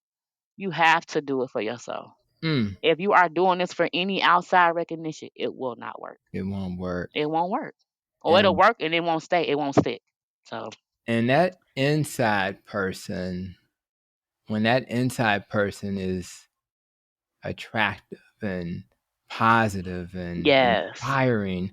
You have to do it for yourself. Mm, If you are doing this for any outside recognition, it will not work. it won't work, It won't work. Or it'll and work and it won't stay. It won't stick. So that inside person, when that inside person is attractive and positive and yes. inspiring,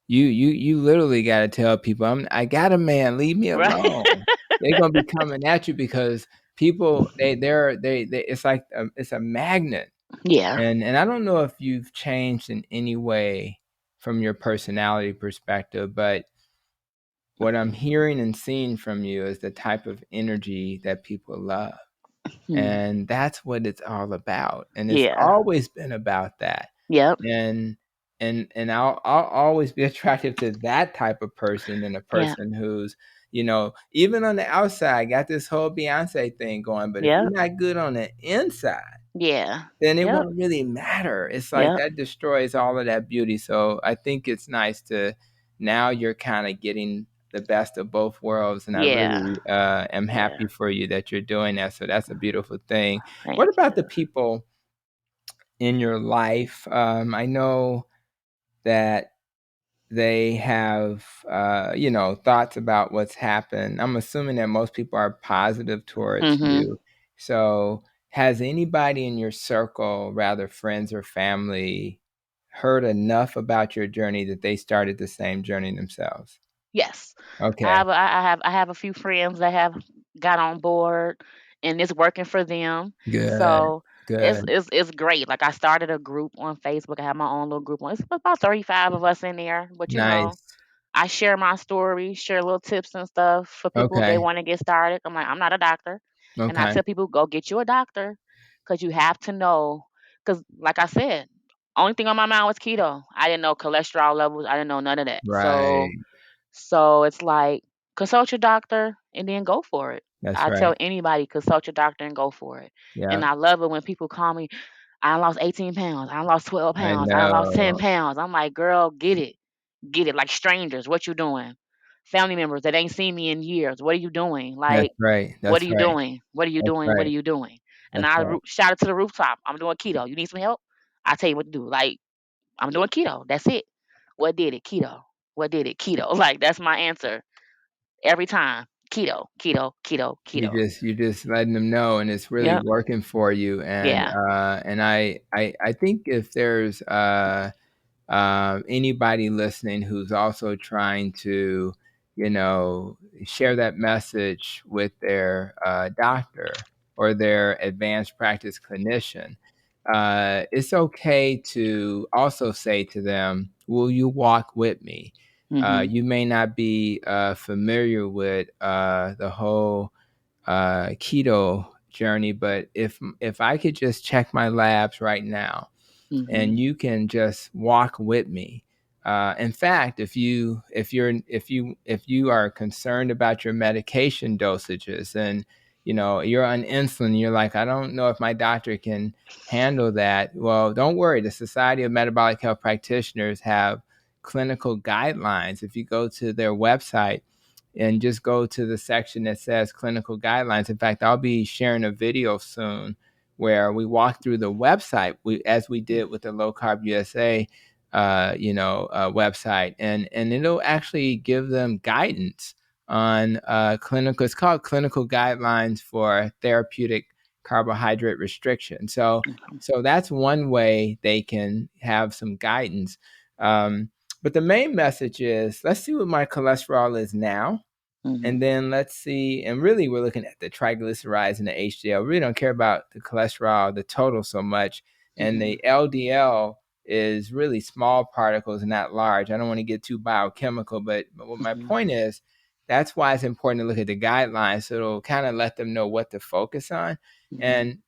you literally gotta tell people, I got a man, leave me Right. alone. They're gonna be coming at you because people they it's like it's a magnet. Yeah. And I don't know if you've changed in any way from your personality perspective, but what I'm hearing and seeing from you is the type of energy that people love. Hmm. And that's what it's all about. And it's Yeah. always been about that. Yep. And I'll always be attracted to that type of person than a Yeah. person who's, even on the outside, got this whole Beyonce thing going. But if you're Yep. not good on the inside, Yeah. then it Yep. won't really matter. It's like Yep. that destroys all of that beauty. So I think it's nice to now you're kind of getting the best of both worlds, and I Yeah. really am Yeah. happy for you that you're doing that. So that's a beautiful thing. What Thank about the you. people in your life? I know that they have thoughts about what's happened. I'm assuming that most people are positive towards Mhm. you. So has anybody in your circle, rather friends or family, heard enough about your journey that they started the same journey themselves? Yes. Okay, I have a few friends that have got on board and it's working for them. good, So good, it's great. Like I started a group on Facebook. I have my own little group on. It's about 35 of us in there. But nice. I share my story, share little tips and stuff for people if they Okay, want to get started. I'm like, I'm not a doctor. And I okay, tell people, go get you a doctor because you have to know. Because, like I said, only thing on my mind was keto. I didn't know cholesterol levels. I didn't know none of that. So, right. so it's like consult your doctor and then go for it. That's I tell right. anybody consult your doctor and go for it. And Yeah, I love it when people call me, I lost 18 pounds, I lost 12 I pounds, I lost 10 know. pounds. I'm like, girl, get it. Like strangers, what you doing? Family members that ain't seen me in years. What are you doing? That's Like, right. what are That's you right. doing? What are you That's doing? What are right. you doing? And That's right. shout it to the rooftop. I'm doing keto. You need some help? I tell you what to do. Like, I'm doing keto. That's it. What did it? Keto. What did it? Keto. Like that's my answer every time. Keto, keto, keto, keto. You're just letting them know, and it's really Yep. working for you. And Yeah. I think if there's anybody listening who's also trying to, you know, share that message with their doctor or their advanced practice clinician, it's okay to also say to them, will you walk with me? Mhm. You may not be familiar with the whole keto journey, but if I could just check my labs right now Mhm. and you can just walk with me. In fact, if you are concerned about your medication dosages and you're on insulin, you're like, I don't know if my doctor can handle that. Well, don't worry. The Society of Metabolic Health Practitioners have clinical guidelines. If you go to their website and just go to the section that says clinical guidelines. In fact, I'll be sharing a video soon where we walk through the website, as we did with the Low Carb USA, website, and it'll actually give them guidance on clinical. It's called Clinical Guidelines for Therapeutic Carbohydrate Restriction. So that's one way they can have some guidance. But the main message is, let's see what my cholesterol is now. Mhm. And then let's see, and really we're looking at the triglycerides and the HDL. We really don't care about the cholesterol, the total so much. And Mhm. the LDL is really small particles and not large. I don't want to get too biochemical, but what my Mhm. point is, that's why it's important to look at the guidelines. So it'll kind of let them know what to focus on. Mhm.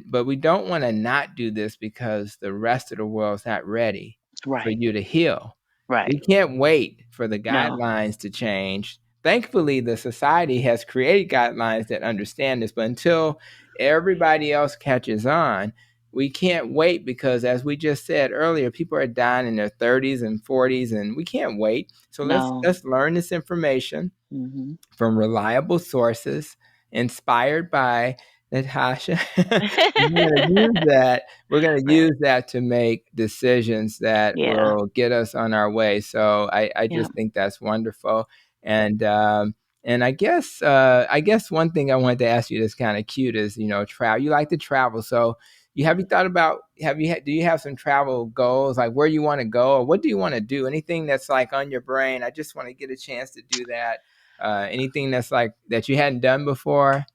But we don't want to not do this because the rest of the world's not ready for Right. you to heal. Right. We can't wait for the No. guidelines to change. Thankfully, the society has created guidelines that understand this, but until everybody else catches on, we can't wait because, as we just said earlier, people are dying in their 30s and 40s, and we can't wait. So let's No. let's learn this information Mhm. from reliable sources, inspired by Natasha. We're going to use that. We're going to Right. use that to make decisions that Yeah. will get us on our way. So I Yeah. just think that's wonderful. And I guess one thing I wanted to ask you that's kind of cute is, travel. You like to travel, so have you thought about, do you have some travel goals, like where you want to go or what do you want to do? Anything that's like on your brain? I just want to get a chance to do that. Anything that's like that you hadn't done before?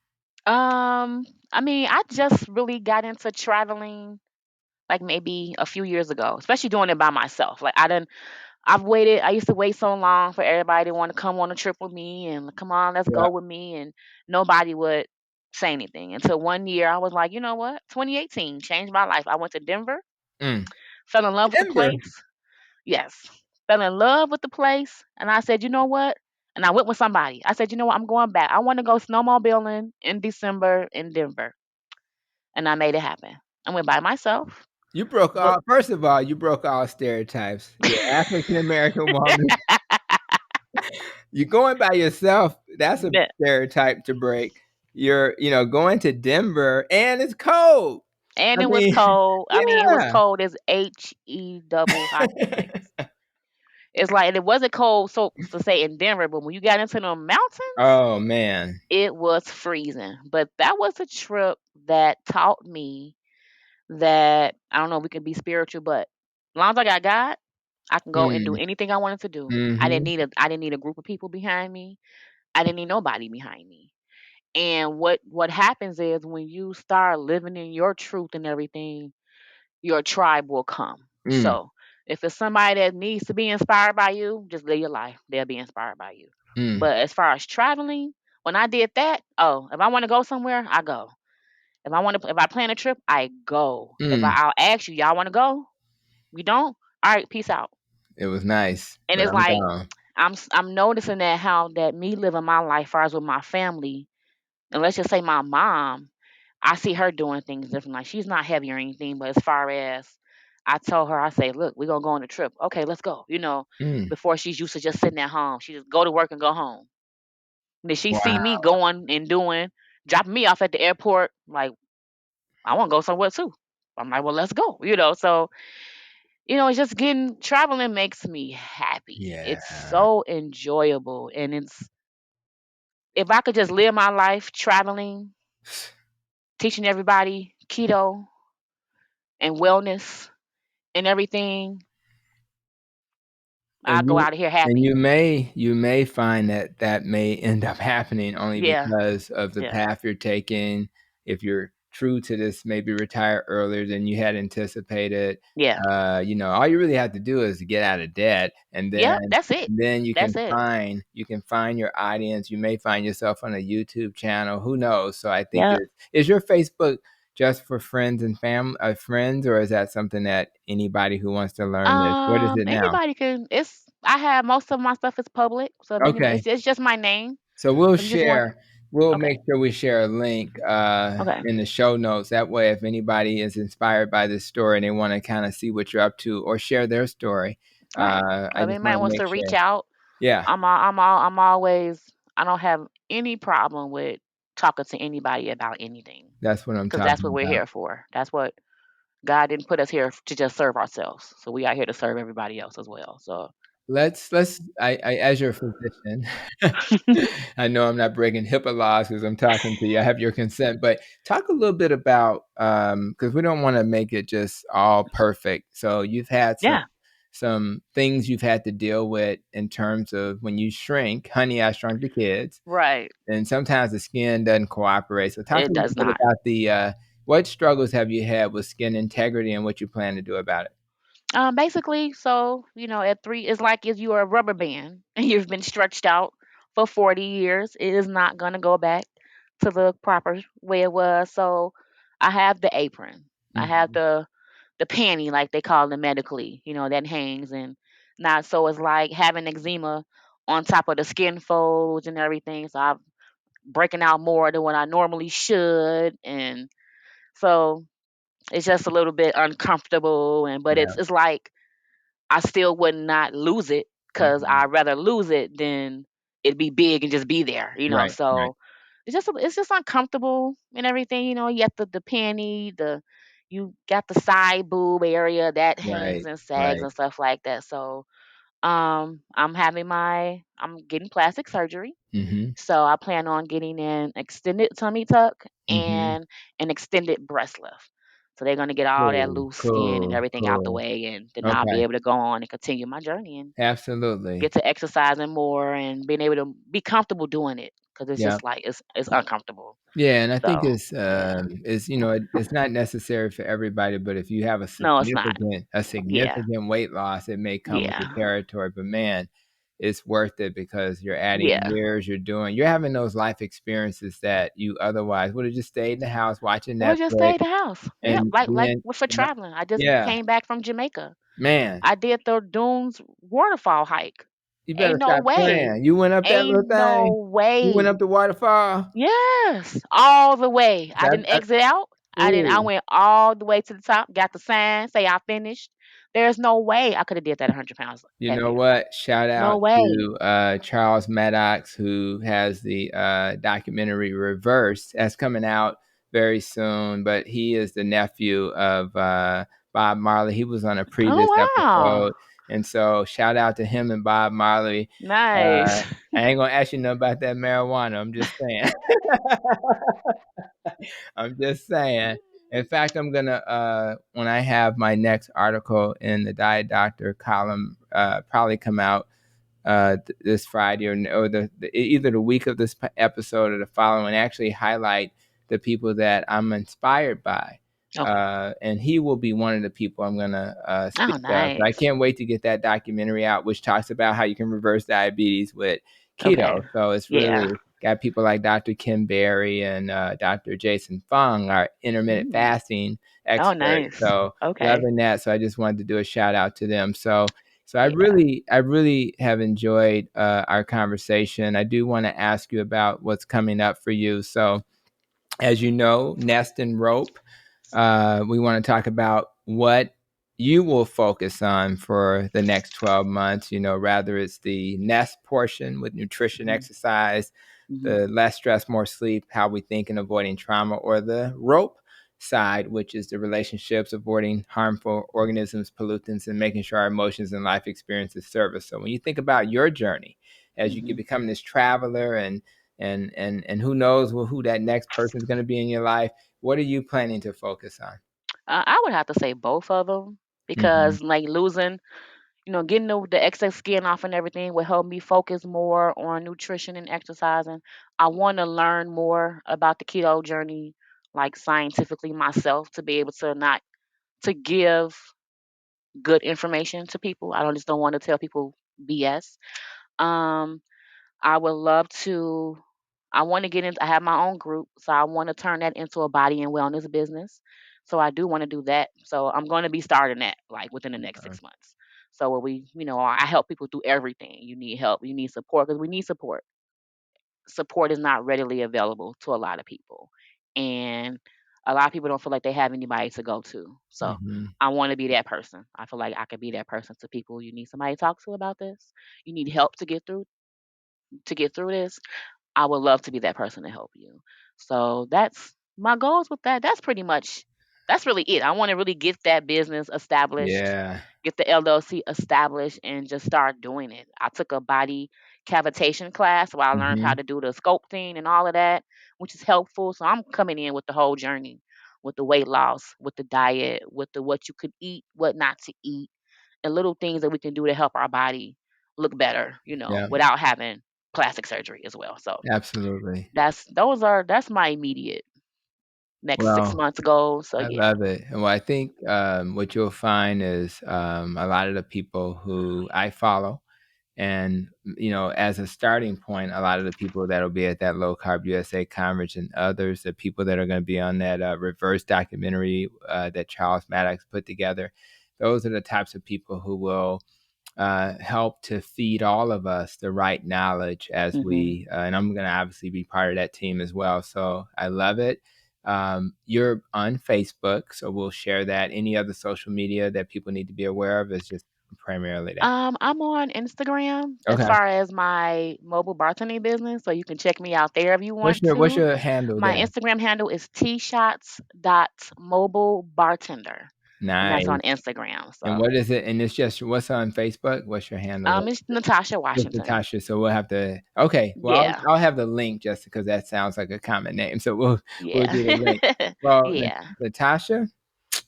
I mean, I just really got into traveling like maybe a few years ago, especially doing it by myself. Like I've waited. I used to wait so long for everybody to want to come on a trip with me and come on, let's Yeah. go with me, and nobody would say anything until one year I was like, you know what? 2018 changed my life. I went to Denver, Mm. fell in love with the Denver. place. Yes, fell in love with the place, and I said, you know what? And I went with somebody. I said, you know what? I'm going back. I want to go snowmobiling in December in Denver, and I made it happen. I went by myself. You broke But all. First of all, you broke all stereotypes. You're African American woman. You're going by yourself. That's a stereotype to break. You're, going to Denver and it's cold. and I it was mean, cold. I mean, it was yeah. cold as HE double hyphen six. It's like it wasn't cold, so to say in Denver, but when you got into the mountains, Oh man. it was freezing. But that was a trip that taught me that I don't know, we can be spiritual, but as long as I got God, I can go and do Mm. anything I wanted to do. Mm-hmm. I didn't need a group of people behind me. I didn't need nobody behind me. And what happens is when you start living in your truth and everything, your tribe will come. Mm. So if it's somebody that needs to be inspired by you, just live your life. They'll be inspired by you. Mm. But as far as traveling, when I did that, oh, if I want to go somewhere, I go. If I plan a trip, I go. Mm. I'll ask you, y'all want to go? We don't? All right, peace out. It was nice, And but it's I'm like gone. I'm noticing that how that me living my life, as far as with my family, and let's just say my mom, I see her doing things different. Like she's not heavy or anything, but as far as I told her, I say, look, we're gonna go on a trip. Okay, let's go. Mm. Before she's used to just sitting at home. She just go to work and go home. And then she see me Wow. going and doing, dropping me off at the airport, like, I wanna go somewhere too. I'm like, well, let's go. So, it's just getting traveling makes me happy. It's Yeah. so enjoyable. And if I could just live my life traveling, teaching everybody keto and wellness and everything, I And go you out of here and happy. you may find that may end up happening only Yeah, because of the yeah. path you're taking. If you're true to this, maybe retire earlier than you had anticipated. Yeah. All you really have to do is get out of debt, and Yep, then that's it. you can That's it. find your audience. You may find yourself on a YouTube channel. Who knows? So I think Yep. is your Facebook just for friends and family, friends, or is that something that anybody who wants to learn this? What is it now? Anybody can. It's I have most of my stuff is public, so if anybody, Okay. it's just my name. So So if you just want, we'll okay, make sure we share a link okay, in the show notes. That way, if anybody is inspired by this story and they want to kind of see what you're up to or share their story, right. I If just anybody want to wants make to reach sure. out, Yeah, I'm always. I don't have any problem with talking to anybody about anything that's what I'm because that's what talking we're about. here for. That's what God didn't put us here to just serve ourselves. So we are here to serve everybody else as well. So Let's I as your physician, I know I'm not breaking HIPAA laws because I'm talking to you. I have your consent, but talk a little bit about because we don't want to make it just all perfect. So you've had yeah, some things you've had to deal with in terms of when you shrink. Honey, I Shrunk the Kids, right. and sometimes the skin doesn't cooperate. So talk a It little does bit not. about the what struggles have you had with skin integrity and what you plan to do about it. Basically, so at three, it's like if you are a rubber band and you've been stretched out for 40 years, it is not gonna go back to the proper way it was. So I have the apron, I have Mhm. the panty, like they call it medically, that hangs and not. So it's like having eczema on top of the skin folds and everything. So I'm breaking out more than what I normally should, and so it's just a little bit uncomfortable. And but Yeah. it's like I still would not lose it because Mhm. I'd rather lose it than it be big and just be there. Right. Right. So it's just uncomfortable and everything. You got the panty, you got the side boob area that hangs Right. and sags Right. and stuff like that. So I'm getting plastic surgery. Mhm. So I plan on getting an extended tummy tuck Mhm. and an extended breast lift. So they're gonna get all that Cool. loose skin and Cool. everything out the Cool. way, and then I'll be Okay. able to go on and continue my journey and Absolutely. get to exercising more and being able to be comfortable doing it because it's Yeah. just like it's uncomfortable. Yeah, and I think So yeah, it's not necessary for everybody, but if you have no, it's not. a Yeah, significant weight loss, it may come with the yeah, territory, but man, it's worth it because you're adding yeah. years, you're having those life experiences that you otherwise would have just stayed in the house watching Or just stay Netflix at the house. Yep, and like being for traveling. I just yeah, came back from Jamaica. man, I did the Dunes waterfall hike. you better Ain't no stop way. playing. You went up that Ain't little no thing? You went up way. the waterfall? Yes, all the way. I didn't That exit out. I didn't. I ooh. went all the way to the top. Got the sign, say I finished. There's no way I could have did that 100 pounds You know heavier. what? Shout No out way. to Charles Maddox, who has the documentary Reversed. That's coming out very soon. But he is the nephew of Bob Marley. He was on a previous Oh wow, episode. And so, shout out to him and Bob Marley. nice. I ain't gonna ask you nothing about that marijuana. I'm just saying. I'm just saying. In fact, I'm gonna when I have my next article in the Diet Doctor column, probably come out this Friday or either the week of this episode or the following. Actually, highlight the people that I'm inspired by, Okay. and he will be one of the people I'm gonna Oh speak of. So I nice. can't wait to get that documentary out, which talks about how you can reverse diabetes with Okay. keto. So it's Yeah. really got people like Dr. Kim Berry and Dr. Jason Fung, our intermittent Mm. fasting Oh experts. nice. So Okay. loving that. So I just wanted to do a shout out to them. So Yeah. I really have enjoyed our conversation. I do want to ask you about what's coming up for you. So, as you know, Nest and Rope, we want to talk about what you will focus on for the next 12 months. Rather it's the Nest portion with nutrition, Hmm. exercise, Hmm. the less stress, more sleep, how we think and avoiding trauma, or the Rope side, which is the relationships, avoiding harmful organisms, pollutants, and making sure our emotions and life experiences serve us. So when you think about your journey as you Hmm. get becoming this traveler and who knows who that next person is going to be in your life, what are you planning to focus on? I would have to say both of them Mm-hmm. because like losing, getting the excess skin off and everything will help me focus more on nutrition and exercising. I want to learn more about the keto journey like scientifically myself to be able to not to give good information to people. I don't want to tell people BS. Um, I would love to. I want to get into. I have my own group, so I want to turn that into a body and wellness business. So I do want to do that. So I'm going to be starting that like within the next Okay. 6 months. So where we, I help people through everything. You need help. You need support because we need support. Support is not readily available to a lot of people, and a lot of people don't feel like they have anybody to go to. So Mm-hmm. I want to be that person. I feel like I could be that person to people. You need somebody to talk to about this. You need help to get through this. I would love to be that person to help you. So that's my goals with that. That's really it. I want to really get that business established, Yeah. get the LLC established, and just start doing it. I took a body cavitation class where I learned how Mm-hmm. to do the sculpting and all of that, which is helpful. So I'm coming in with the whole journey, with the weight loss, with the diet, with the what you could eat, what not to eat, and little things that we can do to help our body look better, Yeah. without having plastic surgery as well. So Absolutely. that's my immediate next six Well, months goal. So I yeah. love it. And well, I think what you'll find is a lot of the people who I follow, and as a starting point, a lot of the people that'll be at that Low Carb USA conference and others, the people that are going to be on that reverse documentary that Charles Maddox put together, those are the types of people who will help to feed all of us the right knowledge as Mhm. and I'm going to obviously be part of that team as well. So I love it. You're on Facebook, so we'll share that. Any other social media that people need to be aware of is just primarily that. I'm on Instagram as Okay. far as my mobile bartending business, so you can check me out there if you What's want your to. handle My there? Instagram handle is tshots.mobilebartender, and that's on Nice. Instagram. And So what is it? And it's just what's on Facebook? What's your handle there? it's Natasha Just Washington. Natasha. So we'll have to. Okay. Well, Yeah. I'll have the link just because that sounds like a common name. So we'll Yeah. do the link. Well, Yeah. Natasha,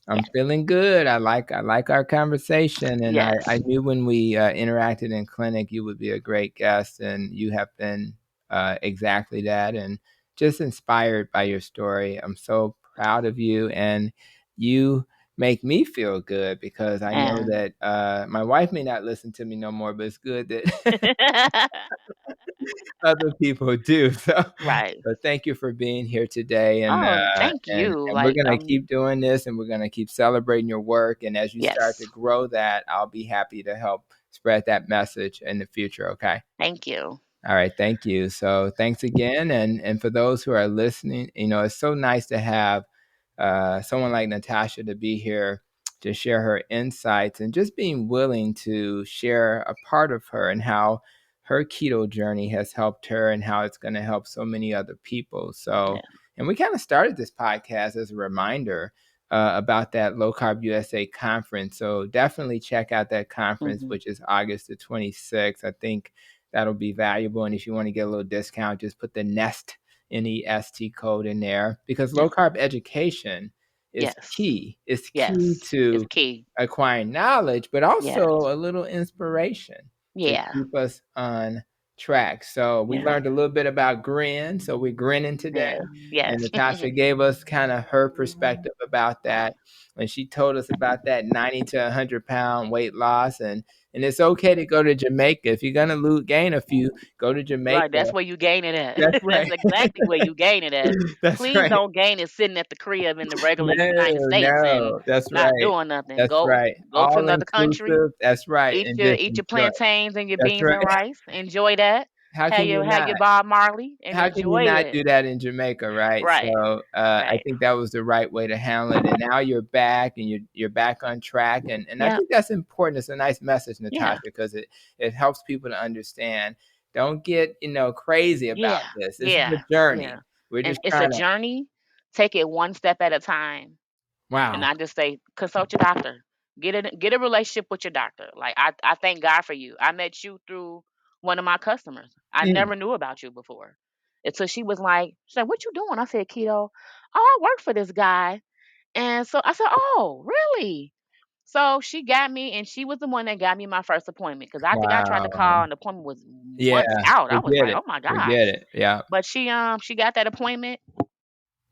I'm Yes. feeling good. I like our conversation, and I Yes. knew when we interacted in clinic you would be a great guest, and you have been exactly that, and just inspired by your story. I'm so proud of you, and you make me feel good because I know And that my wife may not listen to me no more, but it's good that other people do. right. So thank you for being here today, and Oh, thank and you. and we're Like, gonna keep doing this, and we're gonna keep celebrating your work. And as you start to yes. grow that, I'll be happy to help spread that message in the future. Okay. Thank you. All right, thank you. So thanks again, and for those who are listening, it's so nice to have someone like Natasha to be here to share her insights and just being willing to share a part of her and how her keto journey has helped her and how it's going to help so many other people. Yeah. So, and we kind of started this podcast as a reminder about that Low Carb USA conference. So definitely check out that conference, Mhm. which is August the 26th. I think that'll be valuable. And if you want to get a little discount, just put the NEST code in there because Yeah. low carb education is Yes. key. It's key Yes. It's to key. acquiring knowledge, but Yes. also a little inspiration to Yeah. keep us on track. So we Yeah. learned a little bit about GRIN. So we're grinning today. Yeah. And Yes. Natasha gave us kind of her perspective about that when she told us about that 90 to 100-pound weight loss. And it's okay to go to Jamaica. If you're going to gain a few, go to Right. Jamaica. That's where you gain it at. That's That's right. exactly where you gain it at. That's Please right. don't gain it sitting at the crib in the regular No, United States and no, that's not right. doing nothing. That's Go right. go to All another country. inclusive. That's right. Eat And your just eat your enjoy. plantains and your That's beans right. and rice. Enjoy that. How Have can you your have your not? Bob Marley and How can you enjoy not it. do that in Jamaica, right? Right. So I Right. think that was the right way to handle it. And now you're back, and you're back on track, and I Yeah. think that's important. It's a nice message, Yeah. Natasha, because it helps people to understand. Don't get crazy about Yeah. this. This is Yeah. a journey. Yeah. We're And just it's a trying to. journey. Take it one step at a time. And Wow. I just say consult your doctor. Get a relationship with your doctor. Like I thank God for you. I met you through one of my customers. I Mm. never knew about you before. Until she was like, she's like, "What you doing?" I said, "Keto." "Oh, I work for this guy." And so I said, "Oh, really?" So she got me, and she was the one that got me my first appointment because I think I tried to Wow. call, and the appointment was Yeah. months out. I was Forget like, it. "Oh my Forget gosh!" it. Yeah. But she got that appointment,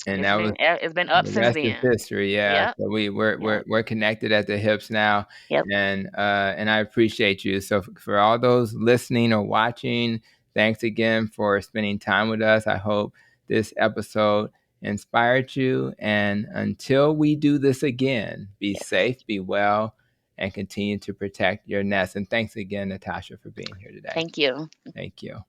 And that was It's been up the since rest is then. history. Yeah. Yep. So Yep. we're connected at the hips now, Yep. and I appreciate you. So for all those listening or watching, thanks again for spending time with us. I hope this episode inspired you. And until we do this again, be Yes. safe, be well, and continue to protect your nest. And thanks again, Natasha, for being here today. Thank you. Thank you.